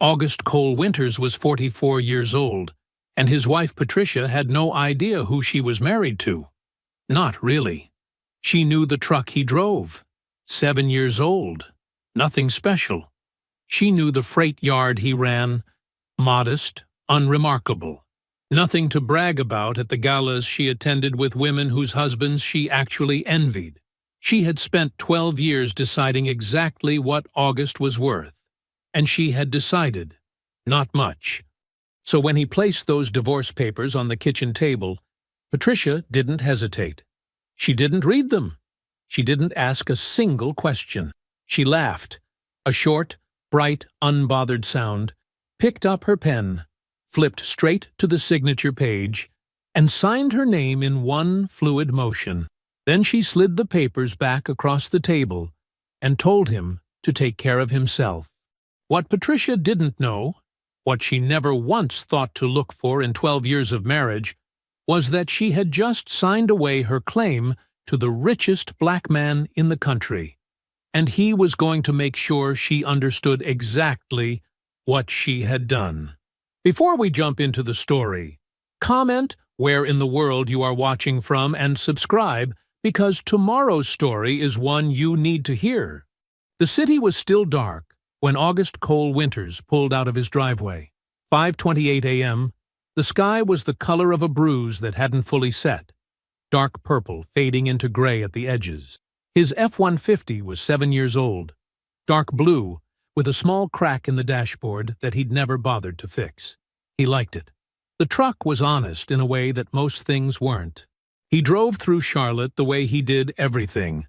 August Cole Winters was 44 years old, and his wife Patricia had no idea who she was married to. Not really. She knew the truck he drove. 7 years old. Nothing special. She knew the freight yard he ran. Modest, unremarkable. Nothing to brag about at the galas she attended with women whose husbands she actually envied. She had spent 12 years deciding exactly what August was worth. And she had decided, not much. So when he placed those divorce papers on the kitchen table, Patricia didn't hesitate. She didn't read them. She didn't ask a single question. She laughed, a short, bright, unbothered sound, picked up her pen, flipped straight to the signature page, and signed her name in one fluid motion. Then she slid the papers back across the table and told him to take care of himself. What Patricia didn't know, what she never once thought to look for in 12 years of marriage, was that she had just signed away her claim to the richest black man in the country, and he was going to make sure she understood exactly what she had done. Before we jump into the story, comment where in the world you are watching from and subscribe, because tomorrow's story is one you need to hear. The city was still dark when August Cole Winters pulled out of his driveway. 5:28 a.m., the sky was the color of a bruise that hadn't fully set, dark purple fading into gray at the edges. His F-150 was 7 years old, dark blue, with a small crack in the dashboard that he'd never bothered to fix. He liked it. The truck was honest in a way that most things weren't. He drove through Charlotte the way he did everything,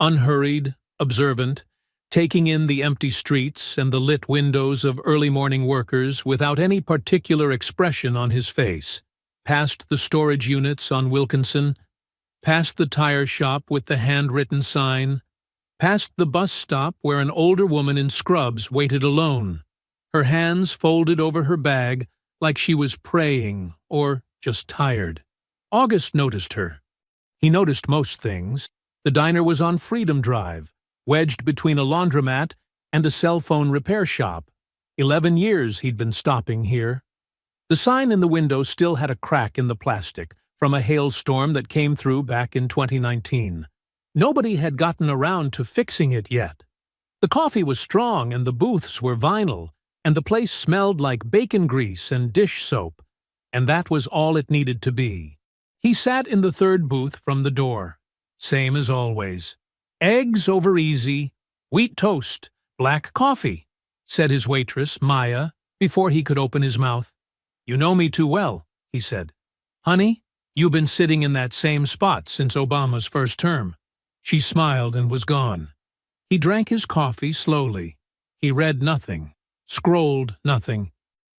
unhurried, observant, taking in the empty streets and the lit windows of early morning workers without any particular expression on his face, past the storage units on Wilkinson, past the tire shop with the handwritten sign, past the bus stop where an older woman in scrubs waited alone, her hands folded over her bag like she was praying or just tired. August noticed her. He noticed most things. The diner was on Freedom Drive, wedged between a laundromat and a cell phone repair shop. 11 years he'd been stopping here. The sign in the window still had a crack in the plastic from a hailstorm that came through back in 2019. Nobody had gotten around to fixing it yet. The coffee was strong and the booths were vinyl, and the place smelled like bacon grease and dish soap, and that was all it needed to be. He sat in the third booth from the door. Same as always. "Eggs over easy, wheat toast, black coffee," said his waitress, Maya, before he could open his mouth. "You know me too well," he said. "Honey, you've been sitting in that same spot since Obama's first term." She smiled and was gone. He drank his coffee slowly. He read nothing, scrolled nothing.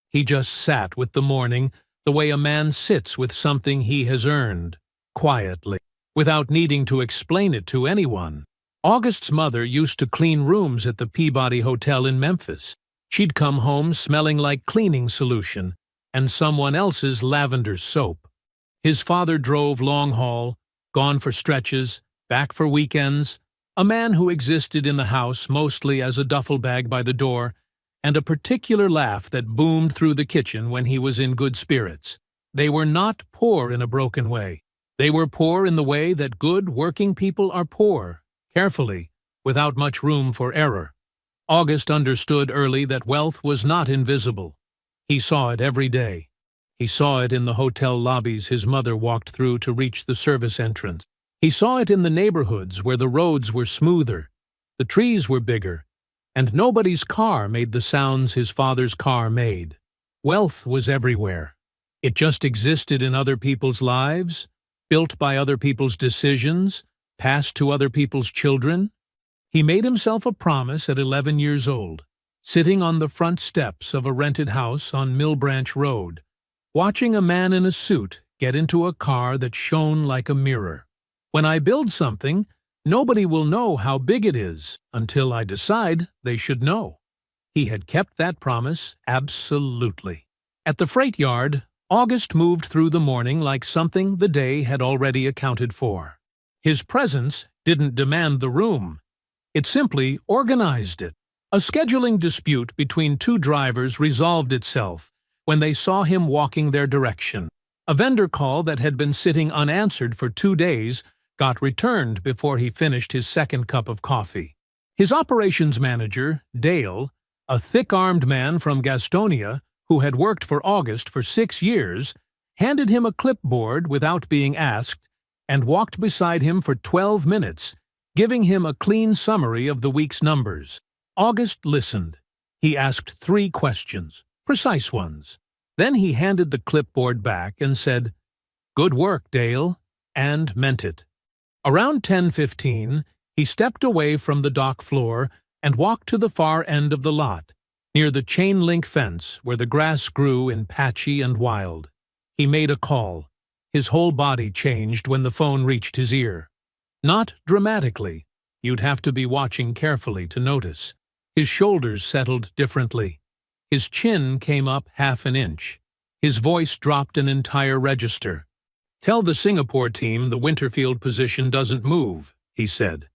He just sat with the morning the way a man sits with something he has earned, quietly, without needing to explain it to anyone. August's mother used to clean rooms at the Peabody Hotel in Memphis. She'd come home smelling like cleaning solution and someone else's lavender soap. His father drove long haul, gone for stretches, back for weekends, a man who existed in the house mostly as a duffel bag by the door, and a particular laugh that boomed through the kitchen when he was in good spirits. They were not poor in a broken way. They were poor in the way that good working people are poor, carefully, without much room for error. August understood early that wealth was not invisible. He saw it every day. He saw it in the hotel lobbies his mother walked through to reach the service entrance. He saw it in the neighborhoods where the roads were smoother, the trees were bigger, and nobody's car made the sounds his father's car made. Wealth was everywhere. It just existed in other people's lives, built by other people's decisions, passed to other people's children. He made himself a promise at 11 years old, sitting on the front steps of a rented house on Mill Branch Road, watching a man in a suit get into a car that shone like a mirror. "When I build something, nobody will know how big it is until I decide they should know." He had kept that promise absolutely. At the freight yard, August moved through the morning like something the day had already accounted for. His presence didn't demand the room. It simply organized it. A scheduling dispute between two drivers resolved itself when they saw him walking their direction. A vendor call that had been sitting unanswered for 2 days got returned before he finished his second cup of coffee. His operations manager, Dale, a thick-armed man from Gastonia who had worked for August for 6 years, handed him a clipboard without being asked and walked beside him for 12 minutes, giving him a clean summary of the week's numbers. August listened. He asked 3 questions, precise ones. Then he handed the clipboard back and said, "Good work, Dale," and meant it. Around 10:15, he stepped away from the dock floor and walked to the far end of the lot, near the chain-link fence where the grass grew in patchy and wild. He made a call. His whole body changed when the phone reached his ear. Not dramatically. You'd have to be watching carefully to notice. His shoulders settled differently. His chin came up half an inch. His voice dropped an entire register. "Tell the Singapore team the Winterfield position doesn't move," he said.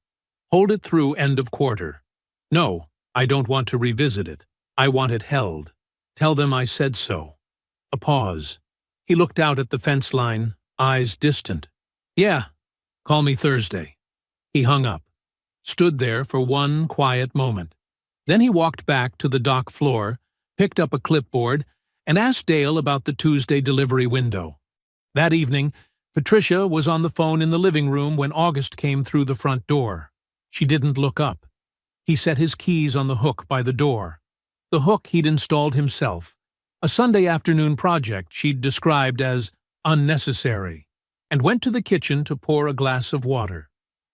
"Hold it through end of quarter. No, I don't want to revisit it. I want it held. Tell them I said so." A pause. He looked out at the fence line, eyes distant. "Yeah, call me Thursday." He hung up, stood there for one quiet moment. Then he walked back to the dock floor, picked up a clipboard, and asked Dale about the Tuesday delivery window. That evening, Patricia was on the phone in the living room when August came through the front door. She didn't look up. He set his keys on the hook by the door. The hook he'd installed himself, a Sunday afternoon project she'd described as unnecessary, and went to the kitchen to pour a glass of water.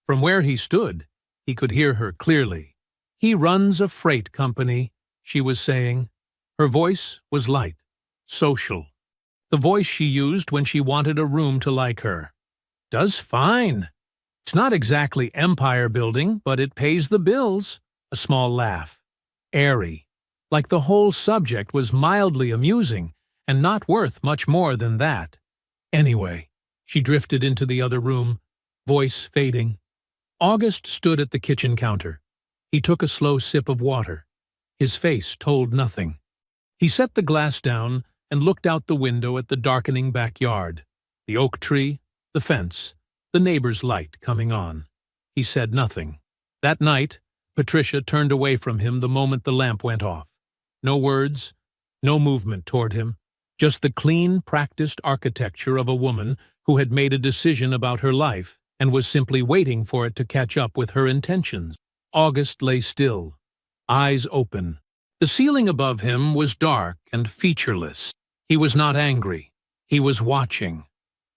From where he stood, he could hear her clearly. "He runs a freight company," she was saying. Her voice was light, social. The voice she used when she wanted a room to like her. "Does fine. It's not exactly empire building, but it pays the bills." A small laugh. Airy. Like the whole subject was mildly amusing and not worth much more than that. Anyway, she drifted into the other room, voice fading. August stood at the kitchen counter. He took a slow sip of water. His face told nothing. He set the glass down and looked out the window at the darkening backyard, the oak tree, the fence, the neighbor's light coming on. He said nothing. That night, Patricia turned away from him the moment the lamp went off. No words, no movement toward him, just the clean, practiced architecture of a woman who had made a decision about her life and was simply waiting for it to catch up with her intentions. August lay still, eyes open. The ceiling above him was dark and featureless. He was not angry. He was watching.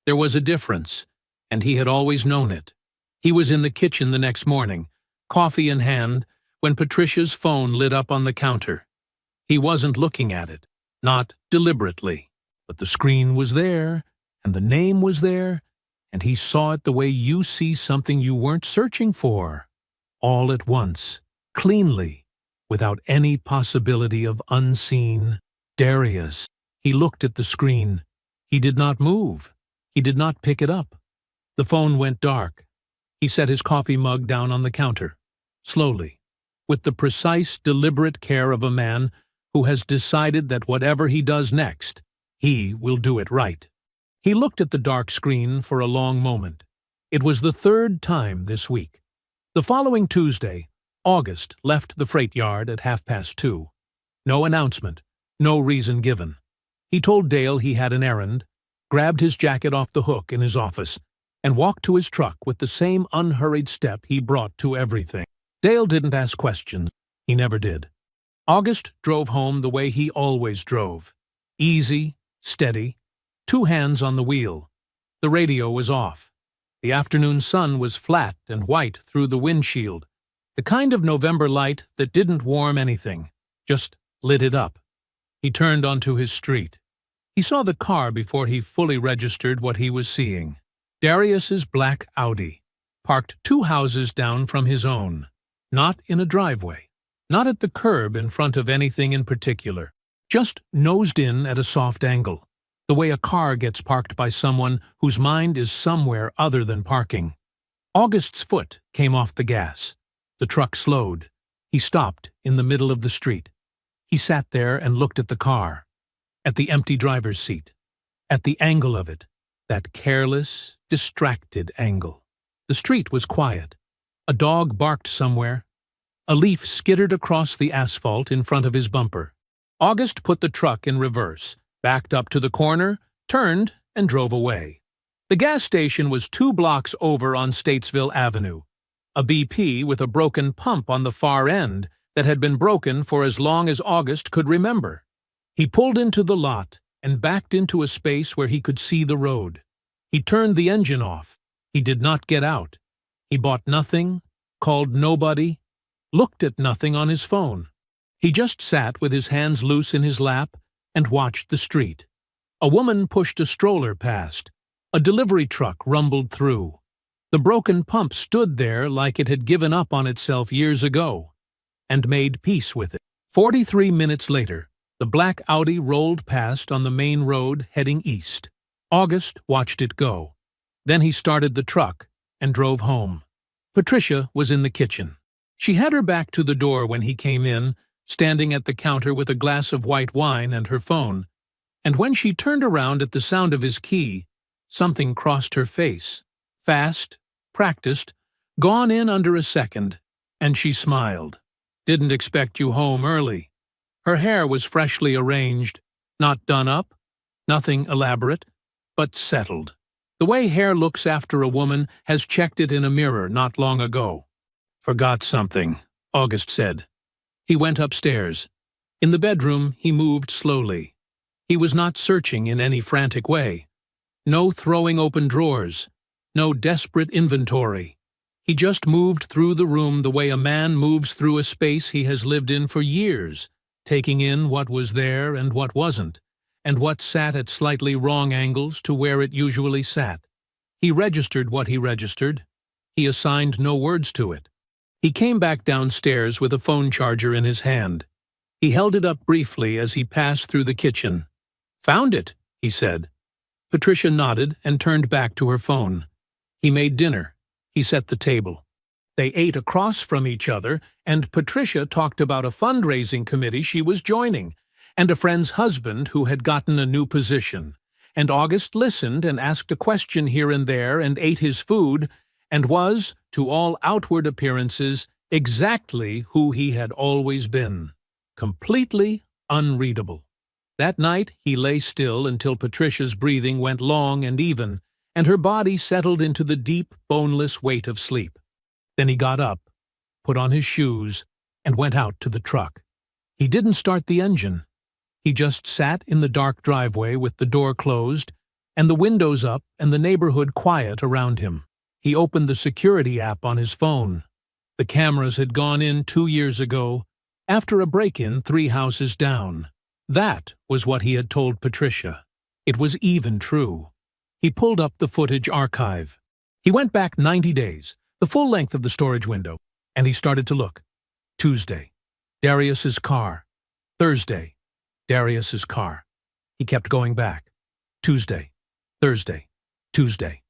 There was a difference, and he had always known it. He was in the kitchen the next morning, coffee in hand, when Patricia's phone lit up on the counter. He wasn't looking at it, not deliberately, but the screen was there, and the name was there, and he saw it the way you see something you weren't searching for. All at once, cleanly, without any possibility of unseen. Darius. He looked at the screen. He did not move. He did not pick it up. The phone went dark. He set his coffee mug down on the counter, slowly, with the precise, deliberate care of a man who has decided that whatever he does next, he will do it right. He looked at the dark screen for a long moment. It was the 3rd time this week. The following Tuesday, August left the freight yard at 2:30. No announcement, no reason given. He told Dale he had an errand, grabbed his jacket off the hook in his office, and walked to his truck with the same unhurried step he brought to everything. Dale didn't ask questions. He never did. August drove home the way he always drove. Easy, steady, 2 hands on the wheel. The radio was off. The afternoon sun was flat and white through the windshield, the kind of November light that didn't warm anything, just lit it up. He turned onto his street. He saw the car before he fully registered what he was seeing. Darius's black Audi, parked 2 houses down from his own, not in a driveway, not at the curb in front of anything in particular, just nosed in at a soft angle, the way a car gets parked by someone whose mind is somewhere other than parking. August's foot came off the gas. The truck slowed. He He stopped in the middle of the street. He sat there and looked at the car, at the empty driver's seat, at the angle of it, that careless, distracted angle. The street was quiet. A dog barked somewhere. A leaf skittered across the asphalt in front of his bumper. August put the truck in reverse, backed up to the corner, turned, and drove away. The gas station was 2 blocks over on Statesville Avenue, a BP with a broken pump on the far end that had been broken for as long as August could remember. He pulled into the lot and backed into a space where he could see the road. He turned the engine off. He did not get out. He bought nothing, called nobody, looked at nothing on his phone. He just sat with his hands loose in his lap and watched the street. A woman pushed a stroller past. A delivery truck rumbled through. The broken pump stood there like it had given up on itself years ago, and made peace with it. 43 minutes later, the black Audi rolled past on the main road heading east. August watched it go. Then he started the truck and drove home. Patricia was in the kitchen. She had her back to the door when he came in, standing at the counter with a glass of white wine and her phone, and when she turned around at the sound of his key, something crossed her face. Fast, practiced, gone in under a second, and she smiled. "Didn't expect you home early." Her hair was freshly arranged, not done up, nothing elaborate, but settled. The way hair looks after a woman has checked it in a mirror not long ago. "Forgot something," August said. He went upstairs. In the bedroom, he moved slowly. He was not searching in any frantic way. No throwing open drawers. No desperate inventory. He just moved through the room the way a man moves through a space he has lived in for years, taking in what was there and what wasn't, and what sat at slightly wrong angles to where it usually sat. He registered what he registered. He assigned no words to it. He came back downstairs with a phone charger in his hand. He held it up briefly as he passed through the kitchen. "Found it," he said. Patricia nodded and turned back to her phone. He made dinner. He set the table. They ate across from each other, and Patricia talked about a fundraising committee she was joining, and a friend's husband who had gotten a new position. And August listened and asked a question here and there and ate his food, and was, to all outward appearances, exactly who he had always been. Completely unreadable. That night he lay still until Patricia's breathing went long and even, and her body settled into the deep, boneless weight of sleep. Then he got up, put on his shoes, and went out to the truck. He didn't start the engine. He just sat in the dark driveway with the door closed and the windows up and the neighborhood quiet around him. He opened the security app on his phone. The cameras had gone in 2 years ago, after a break-in 3 houses down. That was what he had told Patricia. It was even true. He pulled up the footage archive. He went back 90 days, the full length of the storage window, and he started to look. Tuesday, Darius's car. Thursday, Darius's car. He kept going back. Tuesday, Thursday, Tuesday,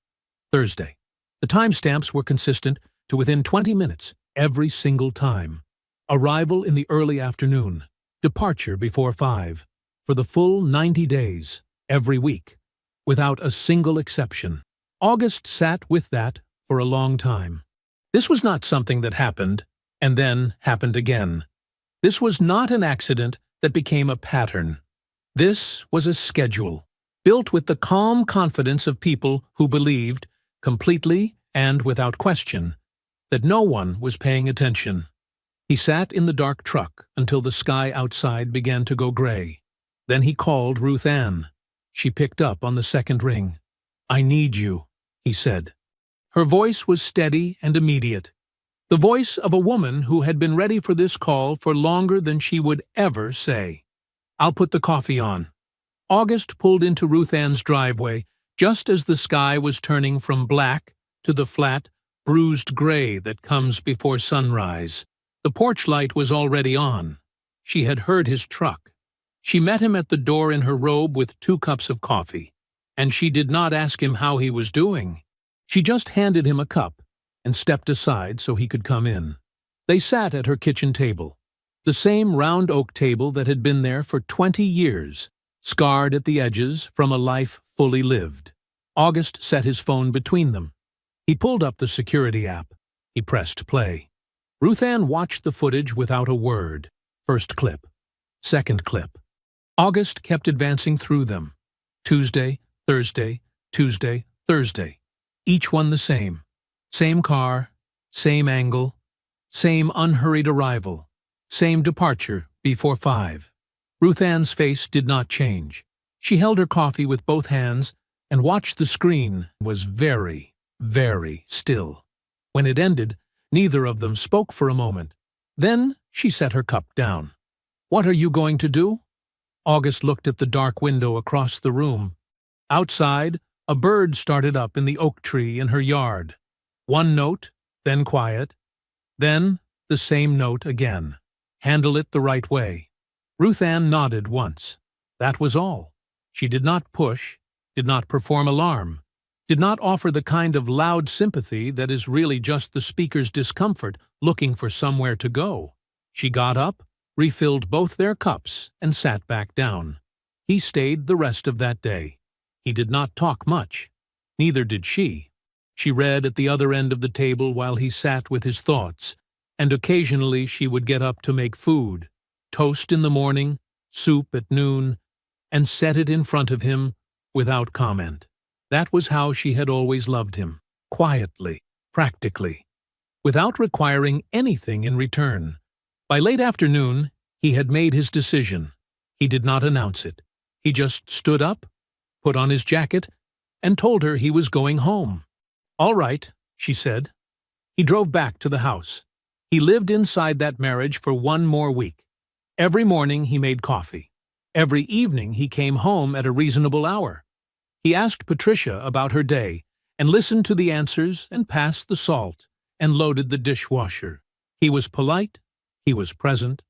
Thursday. The timestamps were consistent to within 20 minutes every single time. Arrival in the early afternoon. Departure before 5. For the full 90 days, every week, without a single exception. August sat with that for a long time. This was not something that happened, and then happened again. This was not an accident that became a pattern. This was a schedule, built with the calm confidence of people who believed, completely and without question, that no one was paying attention. He sat in the dark truck until the sky outside began to go gray. Then he called Ruth Ann. She picked up on the second ring. "I need you," he said. Her voice was steady and immediate. The voice of a woman who had been ready for this call for longer than she would ever say. "I'll put the coffee on." August pulled into Ruth Ann's driveway just as the sky was turning from black to the flat, bruised gray that comes before sunrise. The porch light was already on. She had heard his truck. She met him at the door in her robe with 2 cups of coffee, and she did not ask him how he was doing. She just handed him a cup and stepped aside so he could come in. They sat at her kitchen table, the same round oak table that had been there for 20 years, scarred at the edges from a life fully lived. August set his phone between them. He pulled up the security app. He pressed play. Ruth Ann watched the footage without a word. First clip. Second clip. August kept advancing through them. Tuesday, Thursday, Tuesday, Thursday. Each one the same. Same car, same angle, same unhurried arrival, same departure before 5. Ruth Ann's face did not change. She held her coffee with both hands and watched the screen was very, very still. When it ended, neither of them spoke for a moment. Then she set her cup down. "What are you going to do?" August looked at the dark window across the room. Outside, a bird started up in the oak tree in her yard. One note, then quiet, then the same note again. Handle it the right way. Ruth Ann nodded once. That was all. She did not push, did not perform alarm, did not offer the kind of loud sympathy that is really just the speaker's discomfort looking for somewhere to go. She got up, refilled both their cups, and sat back down. He stayed the rest of that day. He did not talk much. Neither did she. She read at the other end of the table while he sat with his thoughts, and occasionally she would get up to make food, toast in the morning, soup at noon, and set it in front of him without comment. That was how she had always loved him, quietly, practically, without requiring anything in return. By late afternoon, he had made his decision. He did not announce it. He just stood up, put on his jacket, and told her he was going home. "All right," she said. He drove back to the house. He lived inside that marriage for one more week. Every morning he made coffee. Every evening he came home at a reasonable hour. He asked Patricia about her day, and listened to the answers and passed the salt, and loaded the dishwasher. He was polite. He was present.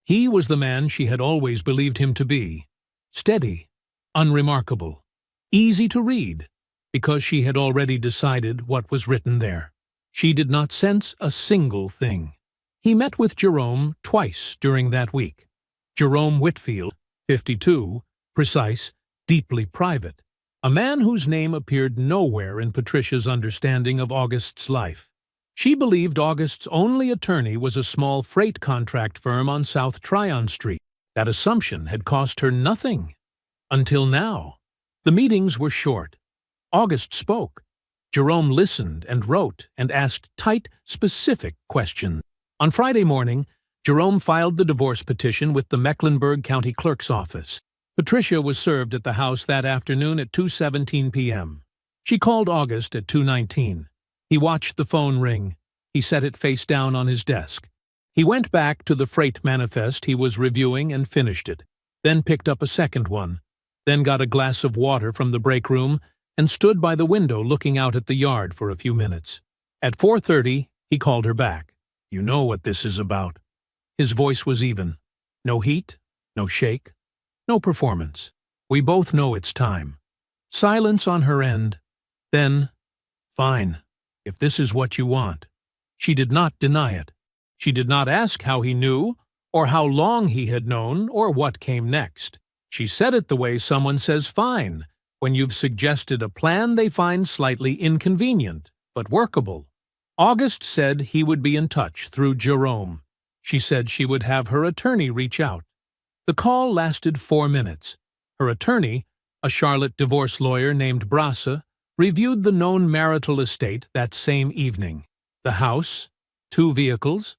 He was the man she had always believed him to be. Steady, unremarkable, easy to read, because she had already decided what was written there. She did not sense a single thing. He met with Jerome twice during that week. Jerome Whitfield, 52, precise, deeply private. A man whose name appeared nowhere in Patricia's understanding of August's life. She believed August's only attorney was a small freight contract firm on South Tryon Street. That assumption had cost her nothing. Until now. The meetings were short. August spoke. Jerome listened and wrote and asked tight, specific questions. On Friday morning, Jerome filed the divorce petition with the Mecklenburg County Clerk's office. Patricia was served at the house that afternoon at 2:17 p.m. She called August at 2:19. He watched the phone ring. He set it face down on his desk. He went back to the freight manifest he was reviewing and finished it, then picked up a second one, then got a glass of water from the break room and stood by the window looking out at the yard for a few minutes. At 4:30, he called her back. "You know what this is about." His voice was even. No heat, no shake, no performance. "We both know it's time." Silence on her end. Then, "Fine, if this is what you want." She did not deny it. She did not ask how he knew, or how long he had known, or what came next. She said it the way someone says fine, when you've suggested a plan they find slightly inconvenient, but workable. August said he would be in touch through Jerome. She said she would have her attorney reach out. The call lasted 4 minutes. Her attorney, a Charlotte divorce lawyer named Brasse, reviewed the known marital estate that same evening. The house, 2 vehicles,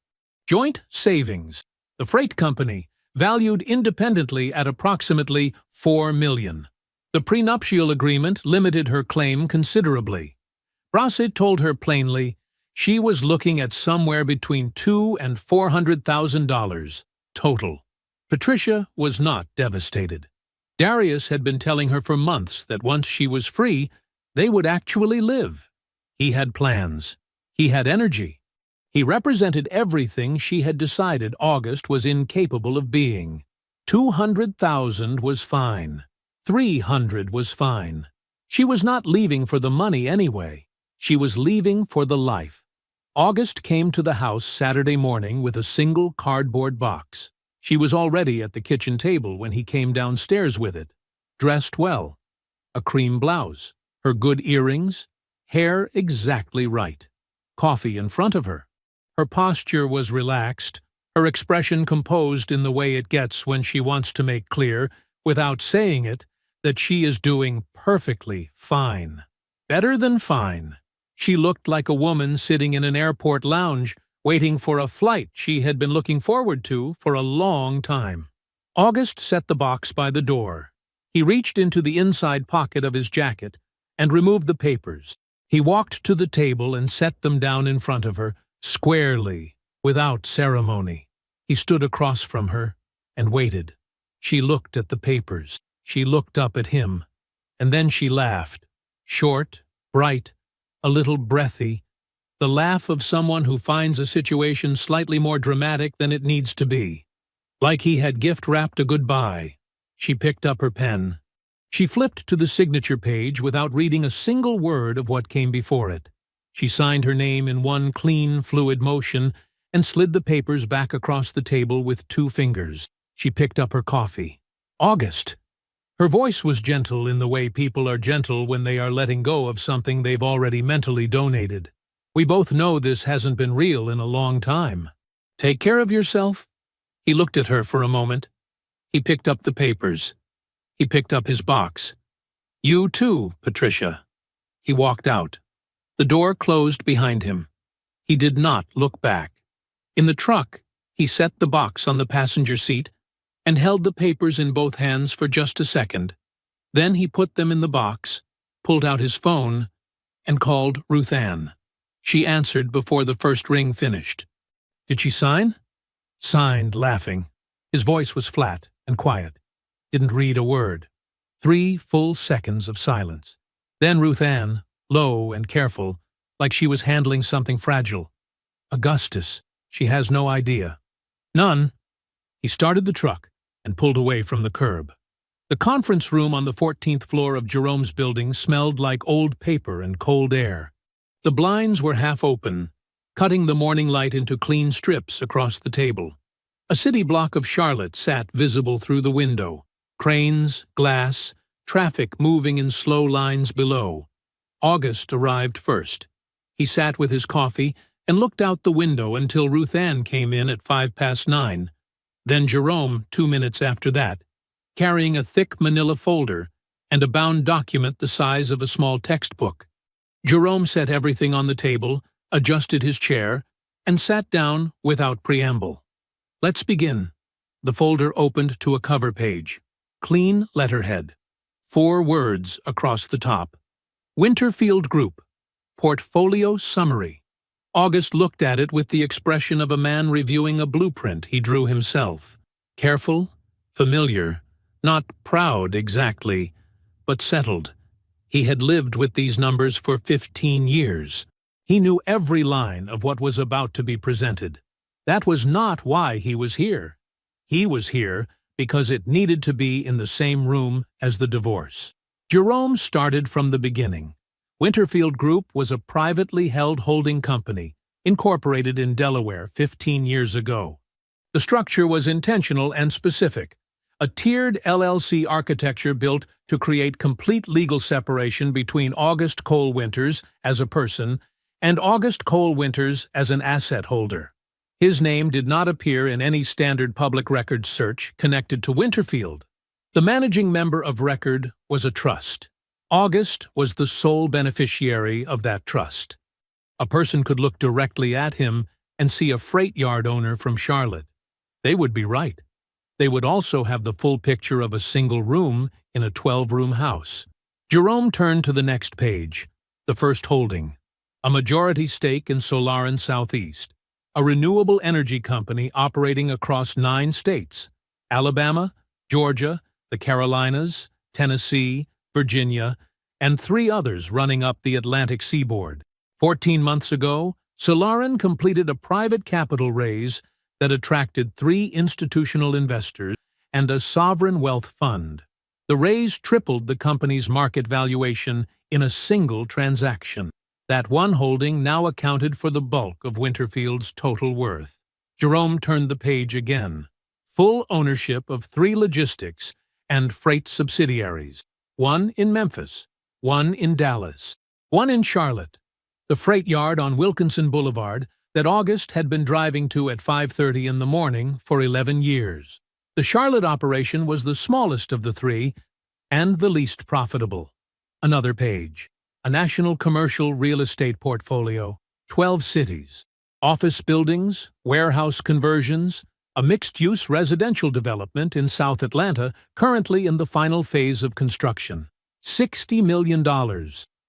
joint savings, the freight company, valued independently at approximately $4 million. The prenuptial agreement limited her claim considerably. Brasse told her plainly she was looking at somewhere between $200,000 and $400,000 total. Patricia was not devastated. Darius had been telling her for months that once she was free, they would actually live. He had plans. He had energy. He represented everything she had decided August was incapable of being. 200,000 was fine. 300 was fine. She was not leaving for the money anyway. She was leaving for the life. August came to the house Saturday morning with a single cardboard box. She was already at the kitchen table when he came downstairs with it, dressed well, a cream blouse, her good earrings, hair exactly right, coffee in front of her. Her posture was relaxed, her expression composed in the way it gets when she wants to make clear, without saying it, that she is doing perfectly fine. Better than fine. She looked like a woman sitting in an airport lounge, waiting for a flight she had been looking forward to for a long time. August set the box by the door. He reached into the inside pocket of his jacket and removed the papers. He walked to the table and set them down in front of her, squarely, without ceremony. He stood across from her and waited. She looked at the papers. She looked up at him. And then she laughed. Short, bright, a little breathy, the laugh of someone who finds a situation slightly more dramatic than it needs to be. Like he had gift-wrapped a goodbye. She picked up her pen. She flipped to the signature page without reading a single word of what came before it. She signed her name in one clean, fluid motion and slid the papers back across the table with 2 fingers. She picked up her coffee. August! Her voice was gentle in the way people are gentle when they are letting go of something they've already mentally donated. We both know this hasn't been real in a long time. Take care of yourself? He looked at her for a moment. He picked up the papers. He picked up his box. You too, Patricia. He walked out. The door closed behind him. He did not look back. In the truck, he set the box on the passenger seat and held the papers in both hands for just a second. Then he put them in the box, pulled out his phone, and called Ruth Ann. She answered before the first ring finished. Did she sign? Signed, laughing. His voice was flat and quiet. Didn't read a word. 3 full seconds of silence. Then Ruth Ann, low and careful, like she was handling something fragile. Augustus, she has no idea. None. He started the truck and pulled away from the curb. The conference room on the 14th floor of Jerome's building smelled like old paper and cold air. The blinds were half open, cutting the morning light into clean strips across the table. A city block of Charlotte sat visible through the window. Cranes, glass, traffic moving in slow lines below. August arrived first. He sat with his coffee and looked out the window until Ruth Ann came in at 9:05. Then Jerome 2 minutes after that, carrying a thick manila folder and a bound document the size of a small textbook. Jerome set everything on the table, adjusted his chair, and sat down without preamble. Let's begin. The folder opened to a cover page. Clean letterhead. 4 words across the top. Winterfield Group. Portfolio Summary. August looked at it with the expression of a man reviewing a blueprint he drew himself. Careful, familiar, not proud exactly, but settled. He had lived with these numbers for 15 years. He knew every line of what was about to be presented. That was not why he was here. He was here because it needed to be in the same room as the divorce. Jerome started from the beginning. Winterfield Group was a privately held holding company, incorporated in Delaware 15 years ago. The structure was intentional and specific, a tiered LLC architecture built to create complete legal separation between August Cole Winters as a person and August Cole Winters as an asset holder. His name did not appear in any standard public records search connected to Winterfield. The managing member of record was a trust. August was the sole beneficiary of that trust. A person could look directly at him and see a freight yard owner from Charlotte. They would be right. They would also have the full picture of a single room in a 12-room house. Jerome turned to the next page, the first holding, a majority stake in Solarin Southeast, a renewable energy company operating across 9 states, Alabama, Georgia, the Carolinas, Tennessee, Virginia, and 3 others running up the Atlantic seaboard. 14 months ago, Solarin completed a private capital raise that attracted 3 institutional investors and a sovereign wealth fund. The raise tripled the company's market valuation in a single transaction. That one holding now accounted for the bulk of Winterfield's total worth. Jerome turned the page again. Full ownership of 3 logistics and freight subsidiaries. One in Memphis, one in Dallas, one in Charlotte. The freight yard on Wilkinson Boulevard that August had been driving to at 5:30 in the morning for 11 years. The Charlotte operation was the smallest of the 3 and the least profitable. Another page. A national commercial real estate portfolio, 12 cities, office buildings, warehouse conversions, a mixed-use residential development in South Atlanta currently in the final phase of construction. $60 million,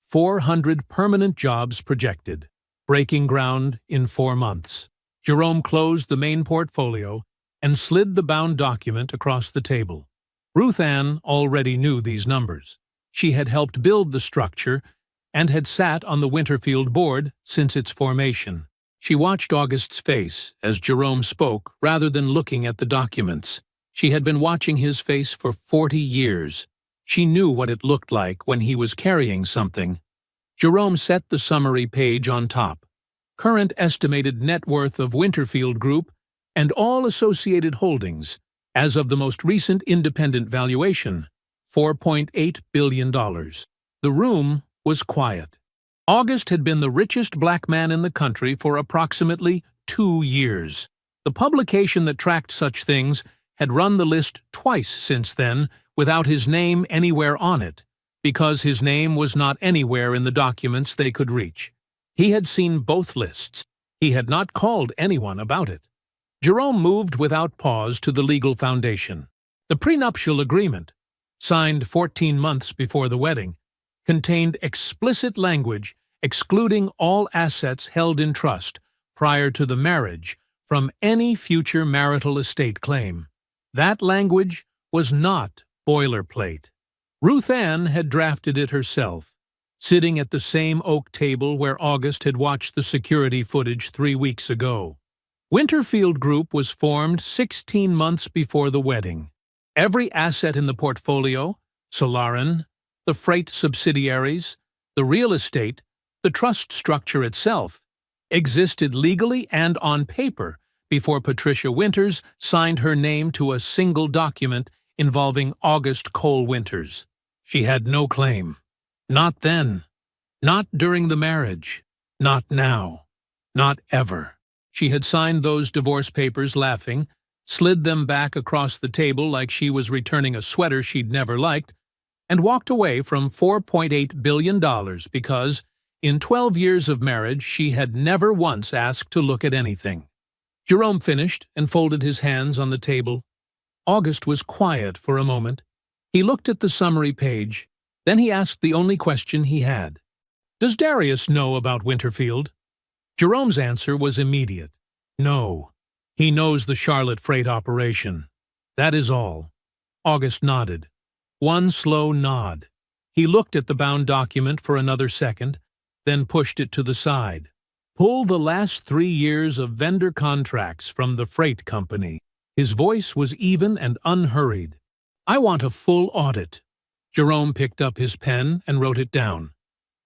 400 permanent jobs projected. Breaking ground in 4 months. Jerome closed the main portfolio and slid the bound document across the table. Ruth Ann already knew these numbers. She had helped build the structure and had sat on the Winterfield board since its formation. She watched August's face as Jerome spoke rather than looking at the documents. She had been watching his face for 40 years. She knew what it looked like when he was carrying something. Jerome set the summary page on top. Current estimated net worth of Winterfield Group and all associated holdings, as of the most recent independent valuation, $4.8 billion. The room was quiet. August had been the richest black man in the country for approximately 2 years. The publication that tracked such things had run the list twice since then without his name anywhere on it, because his name was not anywhere in the documents they could reach. He had seen both lists. He had not called anyone about it. Jerome moved without pause to the legal foundation. The prenuptial agreement, signed 14 months before the wedding, contained explicit language excluding all assets held in trust prior to the marriage from any future marital estate claim. That language was not boilerplate. Ruth Ann had drafted it herself, sitting at the same oak table where August had watched the security footage 3 weeks ago. Winterfield Group was formed 16 months before the wedding. Every asset in the portfolio, Solarin, the freight subsidiaries, the real estate, the trust structure itself, existed legally and on paper before Patricia Winters signed her name to a single document involving August Cole Winters. She had no claim. Not then. Not during the marriage. Not now. Not ever. She had signed those divorce papers laughing, slid them back across the table like she was returning a sweater she'd never liked, and walked away from $4.8 billion because, in 12 years of marriage, she had never once asked to look at anything. Jerome finished and folded his hands on the table. August was quiet for a moment. He looked at the summary page. Then he asked the only question he had. "Does Darius know about Winterfield?" Jerome's answer was immediate. "No. He knows the Charlotte freight operation. That is all." August nodded. One slow nod. He looked at the bound document for another second, then pushed it to the side. "Pull the last 3 years of vendor contracts from the freight company." His voice was even and unhurried. "I want a full audit." Jerome picked up his pen and wrote it down.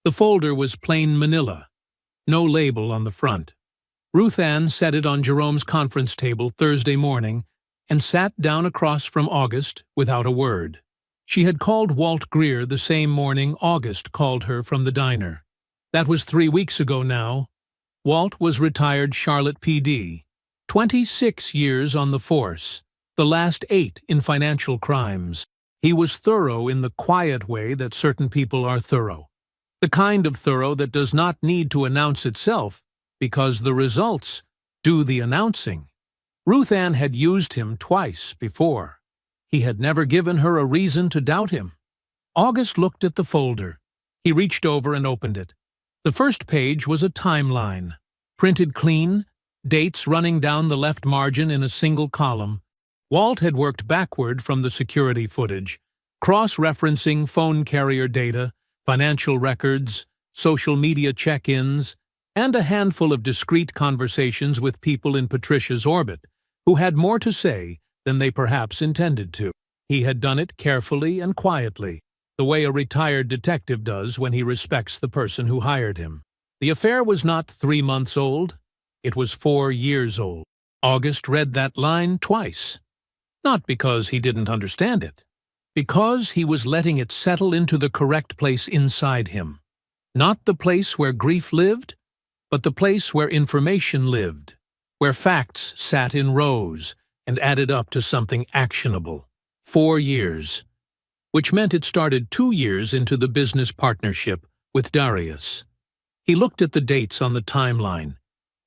The folder was plain manila, no label on the front. Ruth Ann set it on Jerome's conference table Thursday morning and sat down across from August without a word. She had called Walt Greer the same morning August called her from the diner. That was 3 weeks ago now. Walt was retired Charlotte PD, 26 years on the force, the last 8 in financial crimes. He was thorough in the quiet way that certain people are thorough. The kind of thorough that does not need to announce itself, because the results do the announcing. Ruth Ann had used him twice before. He had never given her a reason to doubt him. August looked at the folder. He reached over and opened it. The first page was a timeline, printed clean, dates running down the left margin in a single column. Walt had worked backward from the security footage, cross-referencing phone carrier data, financial records, social media check-ins, and a handful of discreet conversations with people in Patricia's orbit, who had more to say than they perhaps intended to. He had done it carefully and quietly, the way a retired detective does when he respects the person who hired him. The affair was not 3 months old, it was 4 years old. August read that line twice, not because he didn't understand it, because he was letting it settle into the correct place inside him. Not the place where grief lived, but the place where information lived, where facts sat in rows and added up to something actionable. 4 years, which meant it started 2 years into the business partnership with Darius. He looked at the dates on the timeline.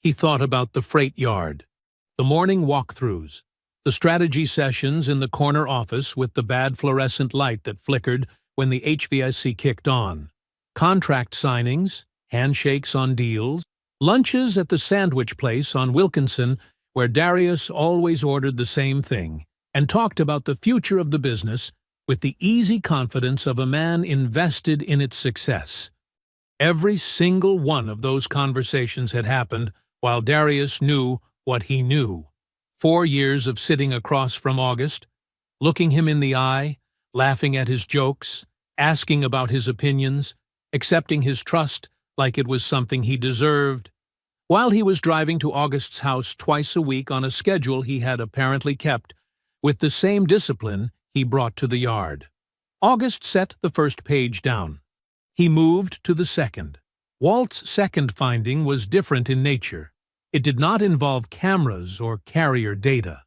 He thought about the freight yard, the morning walkthroughs, the strategy sessions in the corner office with the bad fluorescent light that flickered when the HVAC kicked on, contract signings, handshakes on deals, lunches at the sandwich place on Wilkinson where Darius always ordered the same thing and talked about the future of the business with the easy confidence of a man invested in its success. Every single one of those conversations had happened while Darius knew what he knew. 4 years of sitting across from August, looking him in the eye, laughing at his jokes, asking about his opinions, accepting his trust like it was something he deserved. While he was driving to August's house twice a week on a schedule he had apparently kept, with the same discipline he brought to the yard. August set the first page down. He moved to the second. Walt's second finding was different in nature. It did not involve cameras or carrier data.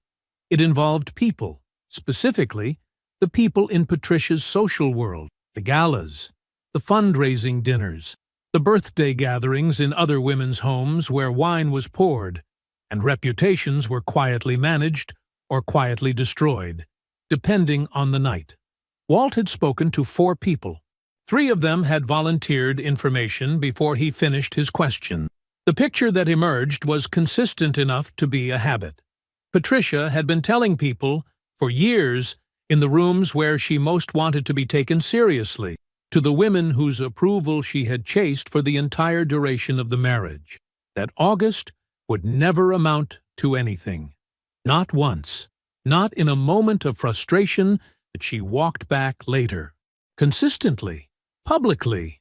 It involved people, specifically the people in Patricia's social world, the galas, the fundraising dinners, the birthday gatherings in other women's homes where wine was poured, and reputations were quietly managed or quietly destroyed, depending on the night. Walt had spoken to 4 people. 3 of them had volunteered information before he finished his question. The picture that emerged was consistent enough to be a habit. Patricia had been telling people, for years, in the rooms where she most wanted to be taken seriously, to the women whose approval she had chased for the entire duration of the marriage, that August would never amount to anything. Not once, not in a moment of frustration that she walked back later. Consistently, publicly.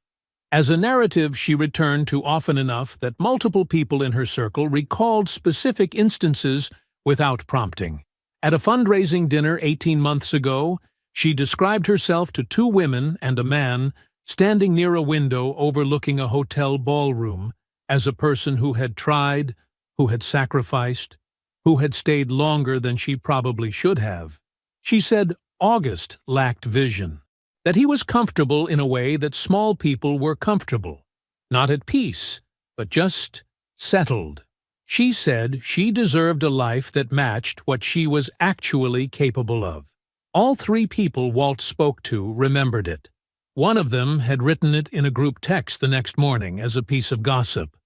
As a narrative she returned to often enough that multiple people in her circle recalled specific instances without prompting. At a fundraising dinner 18 months ago, she described herself to 2 women and a man standing near a window overlooking a hotel ballroom as a person who had tried, who had sacrificed, who had stayed longer than she probably should have. She said August lacked vision, that he was comfortable in a way that small people were comfortable, not at peace, but just settled. She said she deserved a life that matched what she was actually capable of. All 3 people Walt spoke to remembered it. One of them had written it in a group text the next morning as a piece of gossip.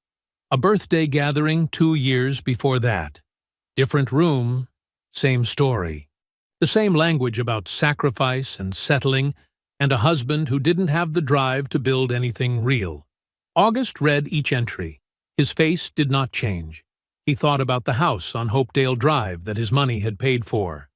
A birthday gathering 2 years before that. Different room, same story. The same language about sacrifice and settling, and a husband who didn't have the drive to build anything real. August read each entry. His face did not change. He thought about the house on Hopedale Drive that his money had paid for,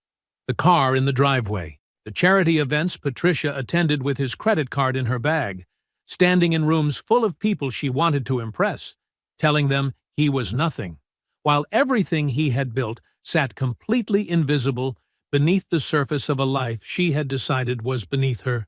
the car in the driveway, the charity events Patricia attended with his credit card in her bag, standing in rooms full of people she wanted to impress, telling them he was nothing, while everything he had built sat completely invisible beneath the surface of a life she had decided was beneath her.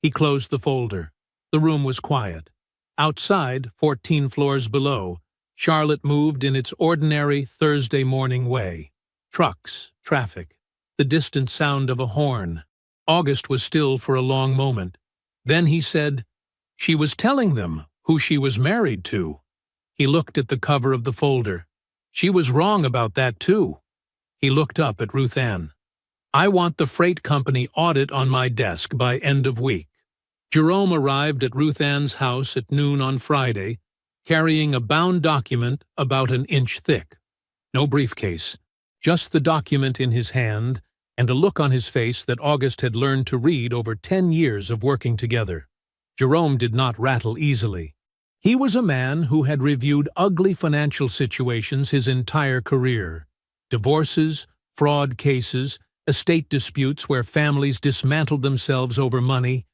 He closed the folder. The room was quiet. Outside, 14 floors below, Charlotte moved in its ordinary Thursday morning way. Trucks, traffic, the distant sound of a horn. August was still for a long moment. Then he said, "She was telling them who she was married to." He looked at the cover of the folder. She was wrong about that too. He looked up at Ruth Ann. "I want the freight company audit on my desk by end of week." Jerome arrived at Ruth Ann's house at noon on Friday, carrying a bound document about an inch thick. No briefcase, just the document in his hand and a look on his face that August had learned to read over 10 years of working together. Jerome did not rattle easily. He was a man who had reviewed ugly financial situations his entire career. Divorces, fraud cases, estate disputes where families dismantled themselves over money,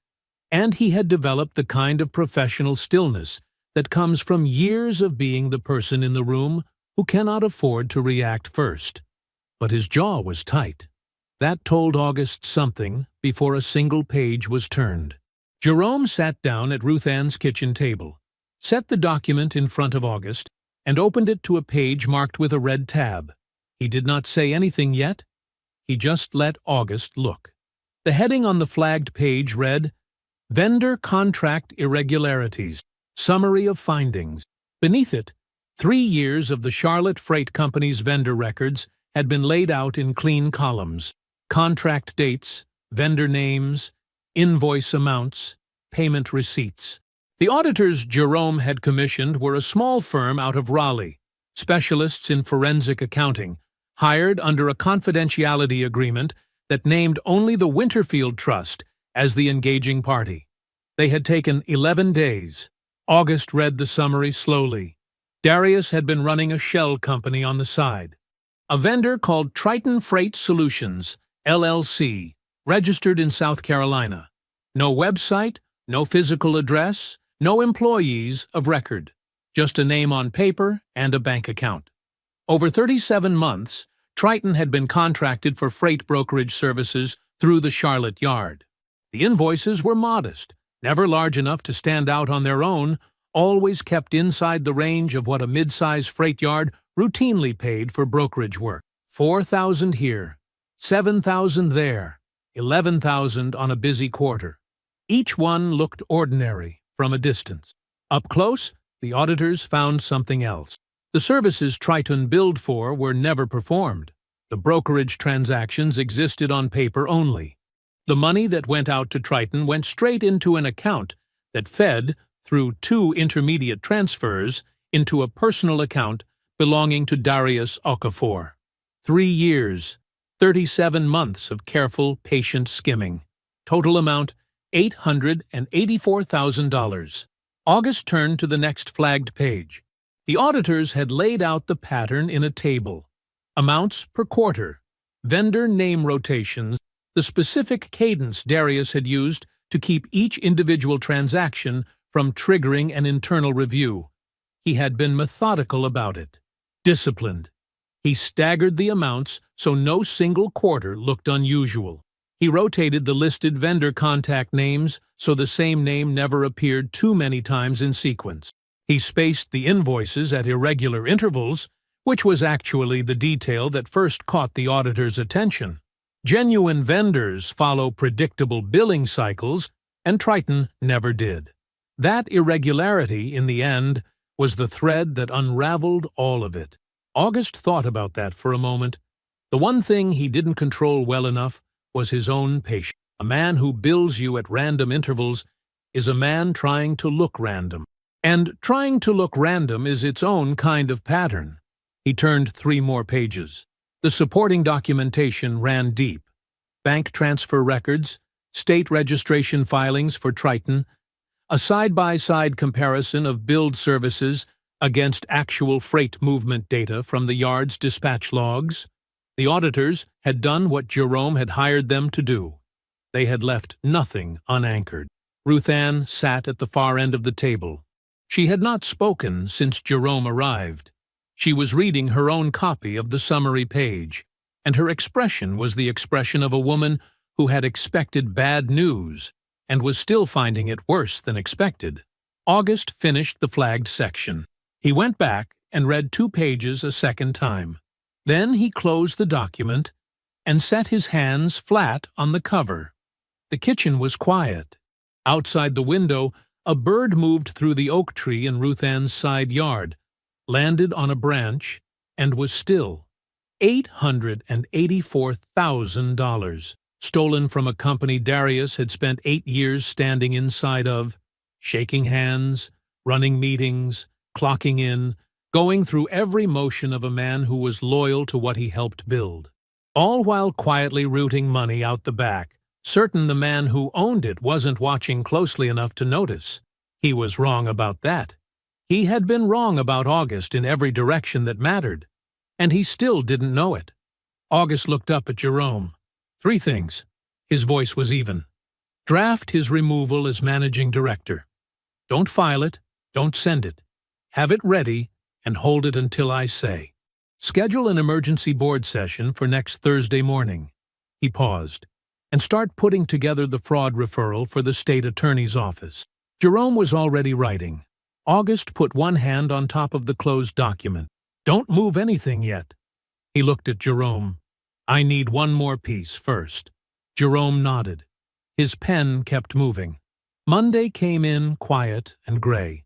and he had developed the kind of professional stillness that comes from years of being the person in the room who cannot afford to react first. But his jaw was tight. That told August something before a single page was turned. Jerome sat down at Ruth Ann's kitchen table, set the document in front of August, and opened it to a page marked with a red tab. He did not say anything yet. He just let August look. The heading on the flagged page read, Vendor Contract Irregularities, Summary of Findings. Beneath it, 3 years of the Charlotte Freight Company's vendor records had been laid out in clean columns. Contract dates, vendor names, invoice amounts, payment receipts. The auditors Jerome had commissioned were a small firm out of Raleigh, specialists in forensic accounting, hired under a confidentiality agreement that named only the Winterfield Trust as the engaging party. They had taken 11 days. August read the summary slowly. Darius had been running a shell company on the side. A vendor called Triton Freight Solutions, LLC, registered in South Carolina. No website, no physical address, no employees of record. Just a name on paper and a bank account. Over 37 months, Triton had been contracted for freight brokerage services through the Charlotte yard. The invoices were modest, never large enough to stand out on their own, always kept inside the range of what a mid-size freight yard routinely paid for brokerage work. $4,000 here, $7,000 there, $11,000 on a busy quarter. Each one looked ordinary from a distance. Up close, the auditors found something else. The services Triton billed for were never performed. The brokerage transactions existed on paper only. The money that went out to Triton went straight into an account that fed, through 2 intermediate transfers, into a personal account belonging to Darius Okafor. 3 years, 37 months of careful, patient skimming. Total amount, $884,000. August turned to the next flagged page. The auditors had laid out the pattern in a table. Amounts per quarter, vendor name rotations, the specific cadence Darius had used to keep each individual transaction from triggering an internal review. He had been methodical about it. Disciplined. He staggered the amounts so no single quarter looked unusual. He rotated the listed vendor contact names so the same name never appeared too many times in sequence. He spaced the invoices at irregular intervals, which was actually the detail that first caught the auditor's attention. Genuine vendors follow predictable billing cycles, and Triton never did. That irregularity, in the end, was the thread that unraveled all of it. August thought about that for a moment. The one thing he didn't control well enough was his own patience. A man who bills you at random intervals is a man trying to look random. And trying to look random is its own kind of pattern. He turned 3 more pages. The supporting documentation ran deep. Bank transfer records, state registration filings for Triton, a side-by-side comparison of billed services against actual freight movement data from the yard's dispatch logs. The auditors had done what Jerome had hired them to do. They had left nothing unanchored. Ruth Ann sat at the far end of the table. She had not spoken since Jerome arrived. She was reading her own copy of the summary page, and her expression was the expression of a woman who had expected bad news and was still finding it worse than expected. August finished the flagged section. He went back and read 2 pages a second time. Then he closed the document and set his hands flat on the cover. The kitchen was quiet. Outside the window, a bird moved through the oak tree in Ruth Ann's side yard, landed on a branch, and was still. $884,000, stolen from a company Darius had spent 8 years standing inside of, shaking hands, running meetings, clocking in, going through every motion of a man who was loyal to what he helped build. All while quietly rooting money out the back, certain the man who owned it wasn't watching closely enough to notice. He was wrong about that. He had been wrong about August in every direction that mattered, and he still didn't know it. August looked up at Jerome. 3 things. His voice was even. Draft his removal as managing director. Don't file it. Don't send it. Have it ready and hold it until I say. Schedule an emergency board session for next Thursday morning. He paused. And start putting together the fraud referral for the state attorney's office. Jerome was already writing. August put one hand on top of the closed document. Don't move anything yet. He looked at Jerome. I need one more piece first. Jerome nodded. His pen kept moving. Monday came in quiet and gray.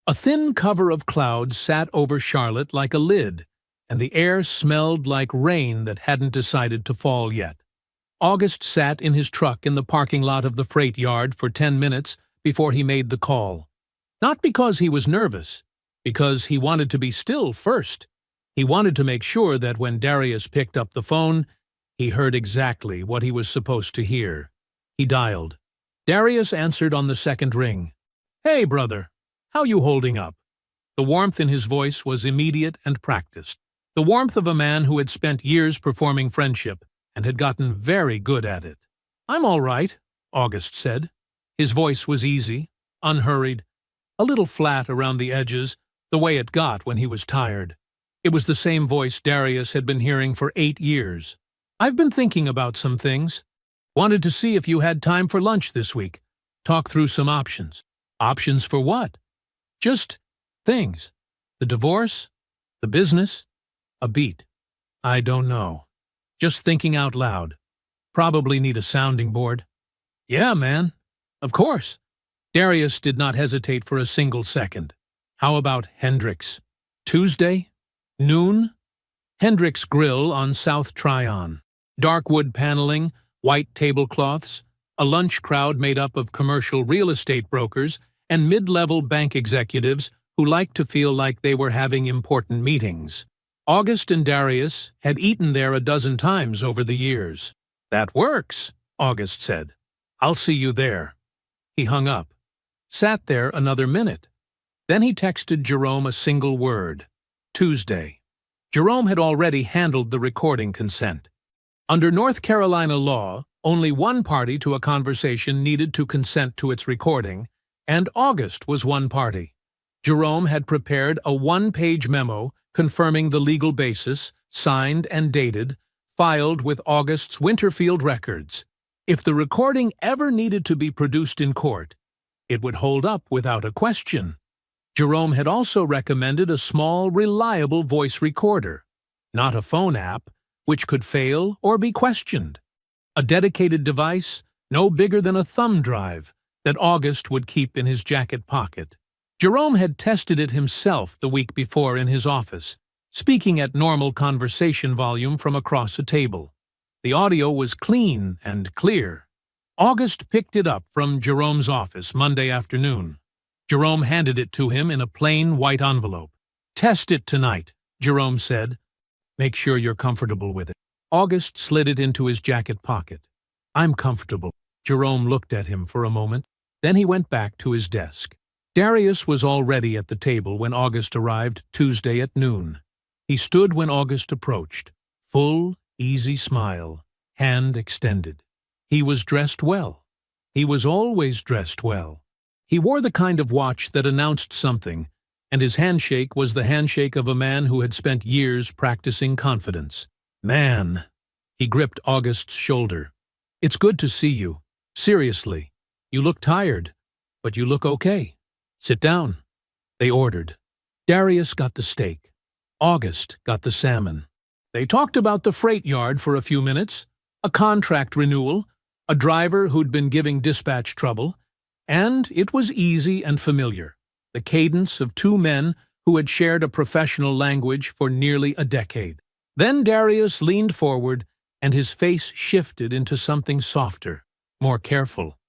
A thin cover of clouds sat over Charlotte like a lid, and the air smelled like rain that hadn't decided to fall yet. August sat in his truck in the parking lot of the freight yard for 10 minutes before he made the call. Not because he was nervous, because he wanted to be still first. He wanted to make sure that when Darius picked up the phone, he heard exactly what he was supposed to hear. He dialed. Darius answered on the second ring. Hey, brother, how you holding up? The warmth in his voice was immediate and practiced. The warmth of a man who had spent years performing friendship and had gotten very good at it. I'm all right, August said. His voice was easy, unhurried, a little flat around the edges, the way it got when he was tired. It was the same voice Darius had been hearing for 8 years. I've been thinking about some things. Wanted to see if you had time for lunch this week. Talk through some options. Options for what? Just things. The divorce? The business? A beat. I don't know. Just thinking out loud. Probably need a sounding board. Yeah, man. Of course. Darius did not hesitate for a single second. How about Hendricks? Tuesday? Noon? Hendricks Grill on South Tryon. Dark wood paneling, white tablecloths, a lunch crowd made up of commercial real estate brokers and mid-level bank executives who liked to feel like they were having important meetings. August and Darius had eaten there a dozen times over the years. That works, August said. I'll see you there. He hung up, sat there another minute. Then he texted Jerome a single word. Tuesday. Jerome had already handled the recording consent. Under North Carolina law, only one party to a conversation needed to consent to its recording, and August was one party. Jerome had prepared a one-page memo confirming the legal basis, signed and dated, filed with August's Winterfield records. If the recording ever needed to be produced in court, it would hold up without a question. Jerome had also recommended a small, reliable voice recorder, not a phone app, which could fail or be questioned. A dedicated device, no bigger than a thumb drive, that August would keep in his jacket pocket. Jerome had tested it himself the week before in his office, speaking at normal conversation volume from across a table. The audio was clean and clear. August picked it up from Jerome's office Monday afternoon. Jerome handed it to him in a plain white envelope. Test it tonight, Jerome said. Make sure you're comfortable with it. August slid it into his jacket pocket. I'm comfortable. Jerome looked at him for a moment. Then he went back to his desk. Darius was already at the table when August arrived Tuesday at noon. He stood when August approached. Full, easy smile, hand extended. He was dressed well. He was always dressed well. He wore the kind of watch that announced something, and his handshake was the handshake of a man who had spent years practicing confidence. Man, he gripped August's shoulder. It's good to see you. Seriously, you look tired, but you look okay. Sit down. They ordered. Darius got the steak. August got the salmon. They talked about the freight yard for a few minutes, a contract renewal, a driver who'd been giving dispatch trouble, and it was easy and familiar, the cadence of two men who had shared a professional language for nearly a decade. Then Darius leaned forward, and his face shifted into something softer, more careful.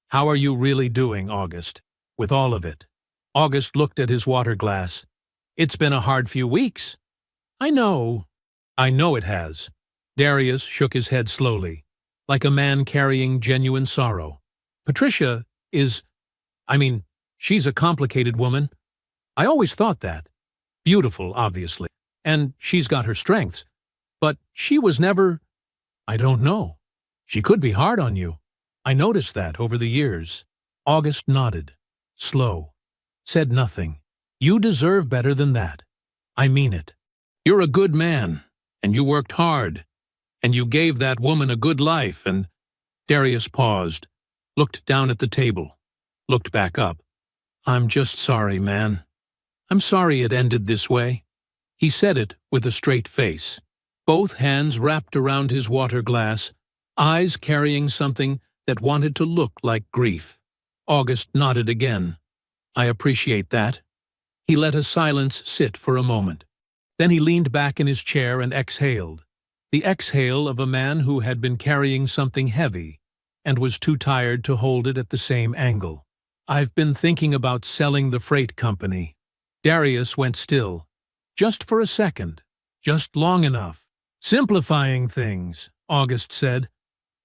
How are you really doing, August? With all of it. August looked at his water glass. It's been a hard few weeks. I know it has. Darius shook his head slowly, like a man carrying genuine sorrow. Patricia she's a complicated woman. I always thought that. Beautiful, obviously. And she's got her strengths. But she was never, I don't know. She could be hard on you. I noticed that over the years. August nodded. Slow. said nothing. "You deserve better than that. I mean it. You're a good man, and you worked hard, and you gave that woman a good life, and—" Darius paused, looked down at the table, looked back up. "I'm just sorry, man. I'm sorry it ended this way." He said it with a straight face, both hands wrapped around his water glass, eyes carrying something that wanted to look like grief. August nodded again. "I appreciate that." He let a silence sit for a moment. Then he leaned back in his chair and exhaled, the exhale of a man who had been carrying something heavy and was too tired to hold it at the same angle. "I've been thinking about selling the freight company." Darius went still. Just for a second. Just long enough. "Simplifying things," August said.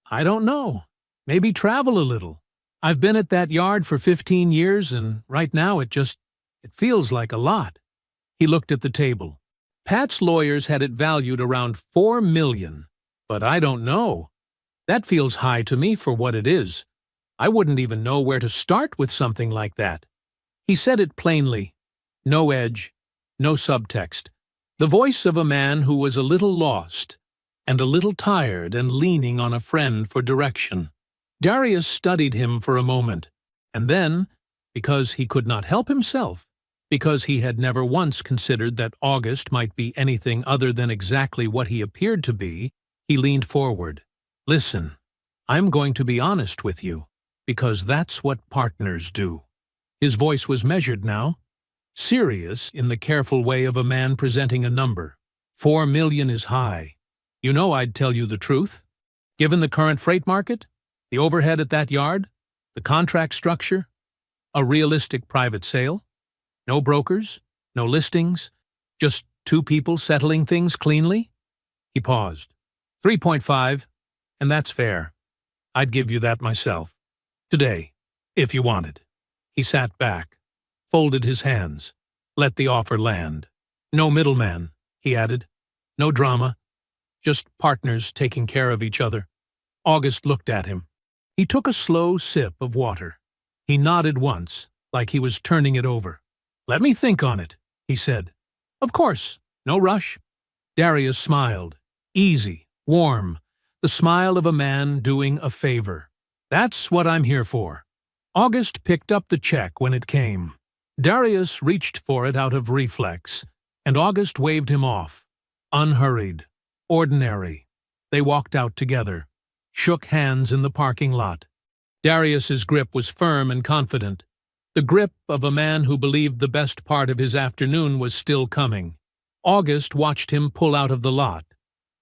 "I don't know. Maybe travel a little. I've been at that yard for 15 years, and right now it feels like a lot." He looked at the table. "Pat's lawyers had it valued around $4 million, but I don't know. That feels high to me for what it is. I wouldn't even know where to start with something like that." He said it plainly. No edge, no subtext. The voice of a man who was a little lost, and a little tired and leaning on a friend for direction. Darius studied him for a moment, and then, because he could not help himself, because he had never once considered that August might be anything other than exactly what he appeared to be, he leaned forward. "Listen, I'm going to be honest with you, because that's what partners do." His voice was measured now, serious in the careful way of a man presenting a number. $4 million is high. You know I'd tell you the truth. Given the current freight market, the overhead at that yard, the contract structure, a realistic private sale, no brokers, no listings, just two people settling things cleanly. He paused. 3.5, and that's fair. I'd give you that myself. Today, if you wanted. He sat back, folded his hands, let the offer land. No middleman, he added. No drama. Just partners taking care of each other. August looked at him. He took a slow sip of water. He nodded once, like he was turning it over. "Let me think on it," he said. "Of course, no rush." Darius smiled, easy, warm, the smile of a man doing a favor. "That's what I'm here for." August picked up the check when it came. Darius reached for it out of reflex, and August waved him off. Unhurried, ordinary. They walked out together, shook hands in the parking lot. Darius's grip was firm and confident, the grip of a man who believed the best part of his afternoon was still coming. August watched him pull out of the lot.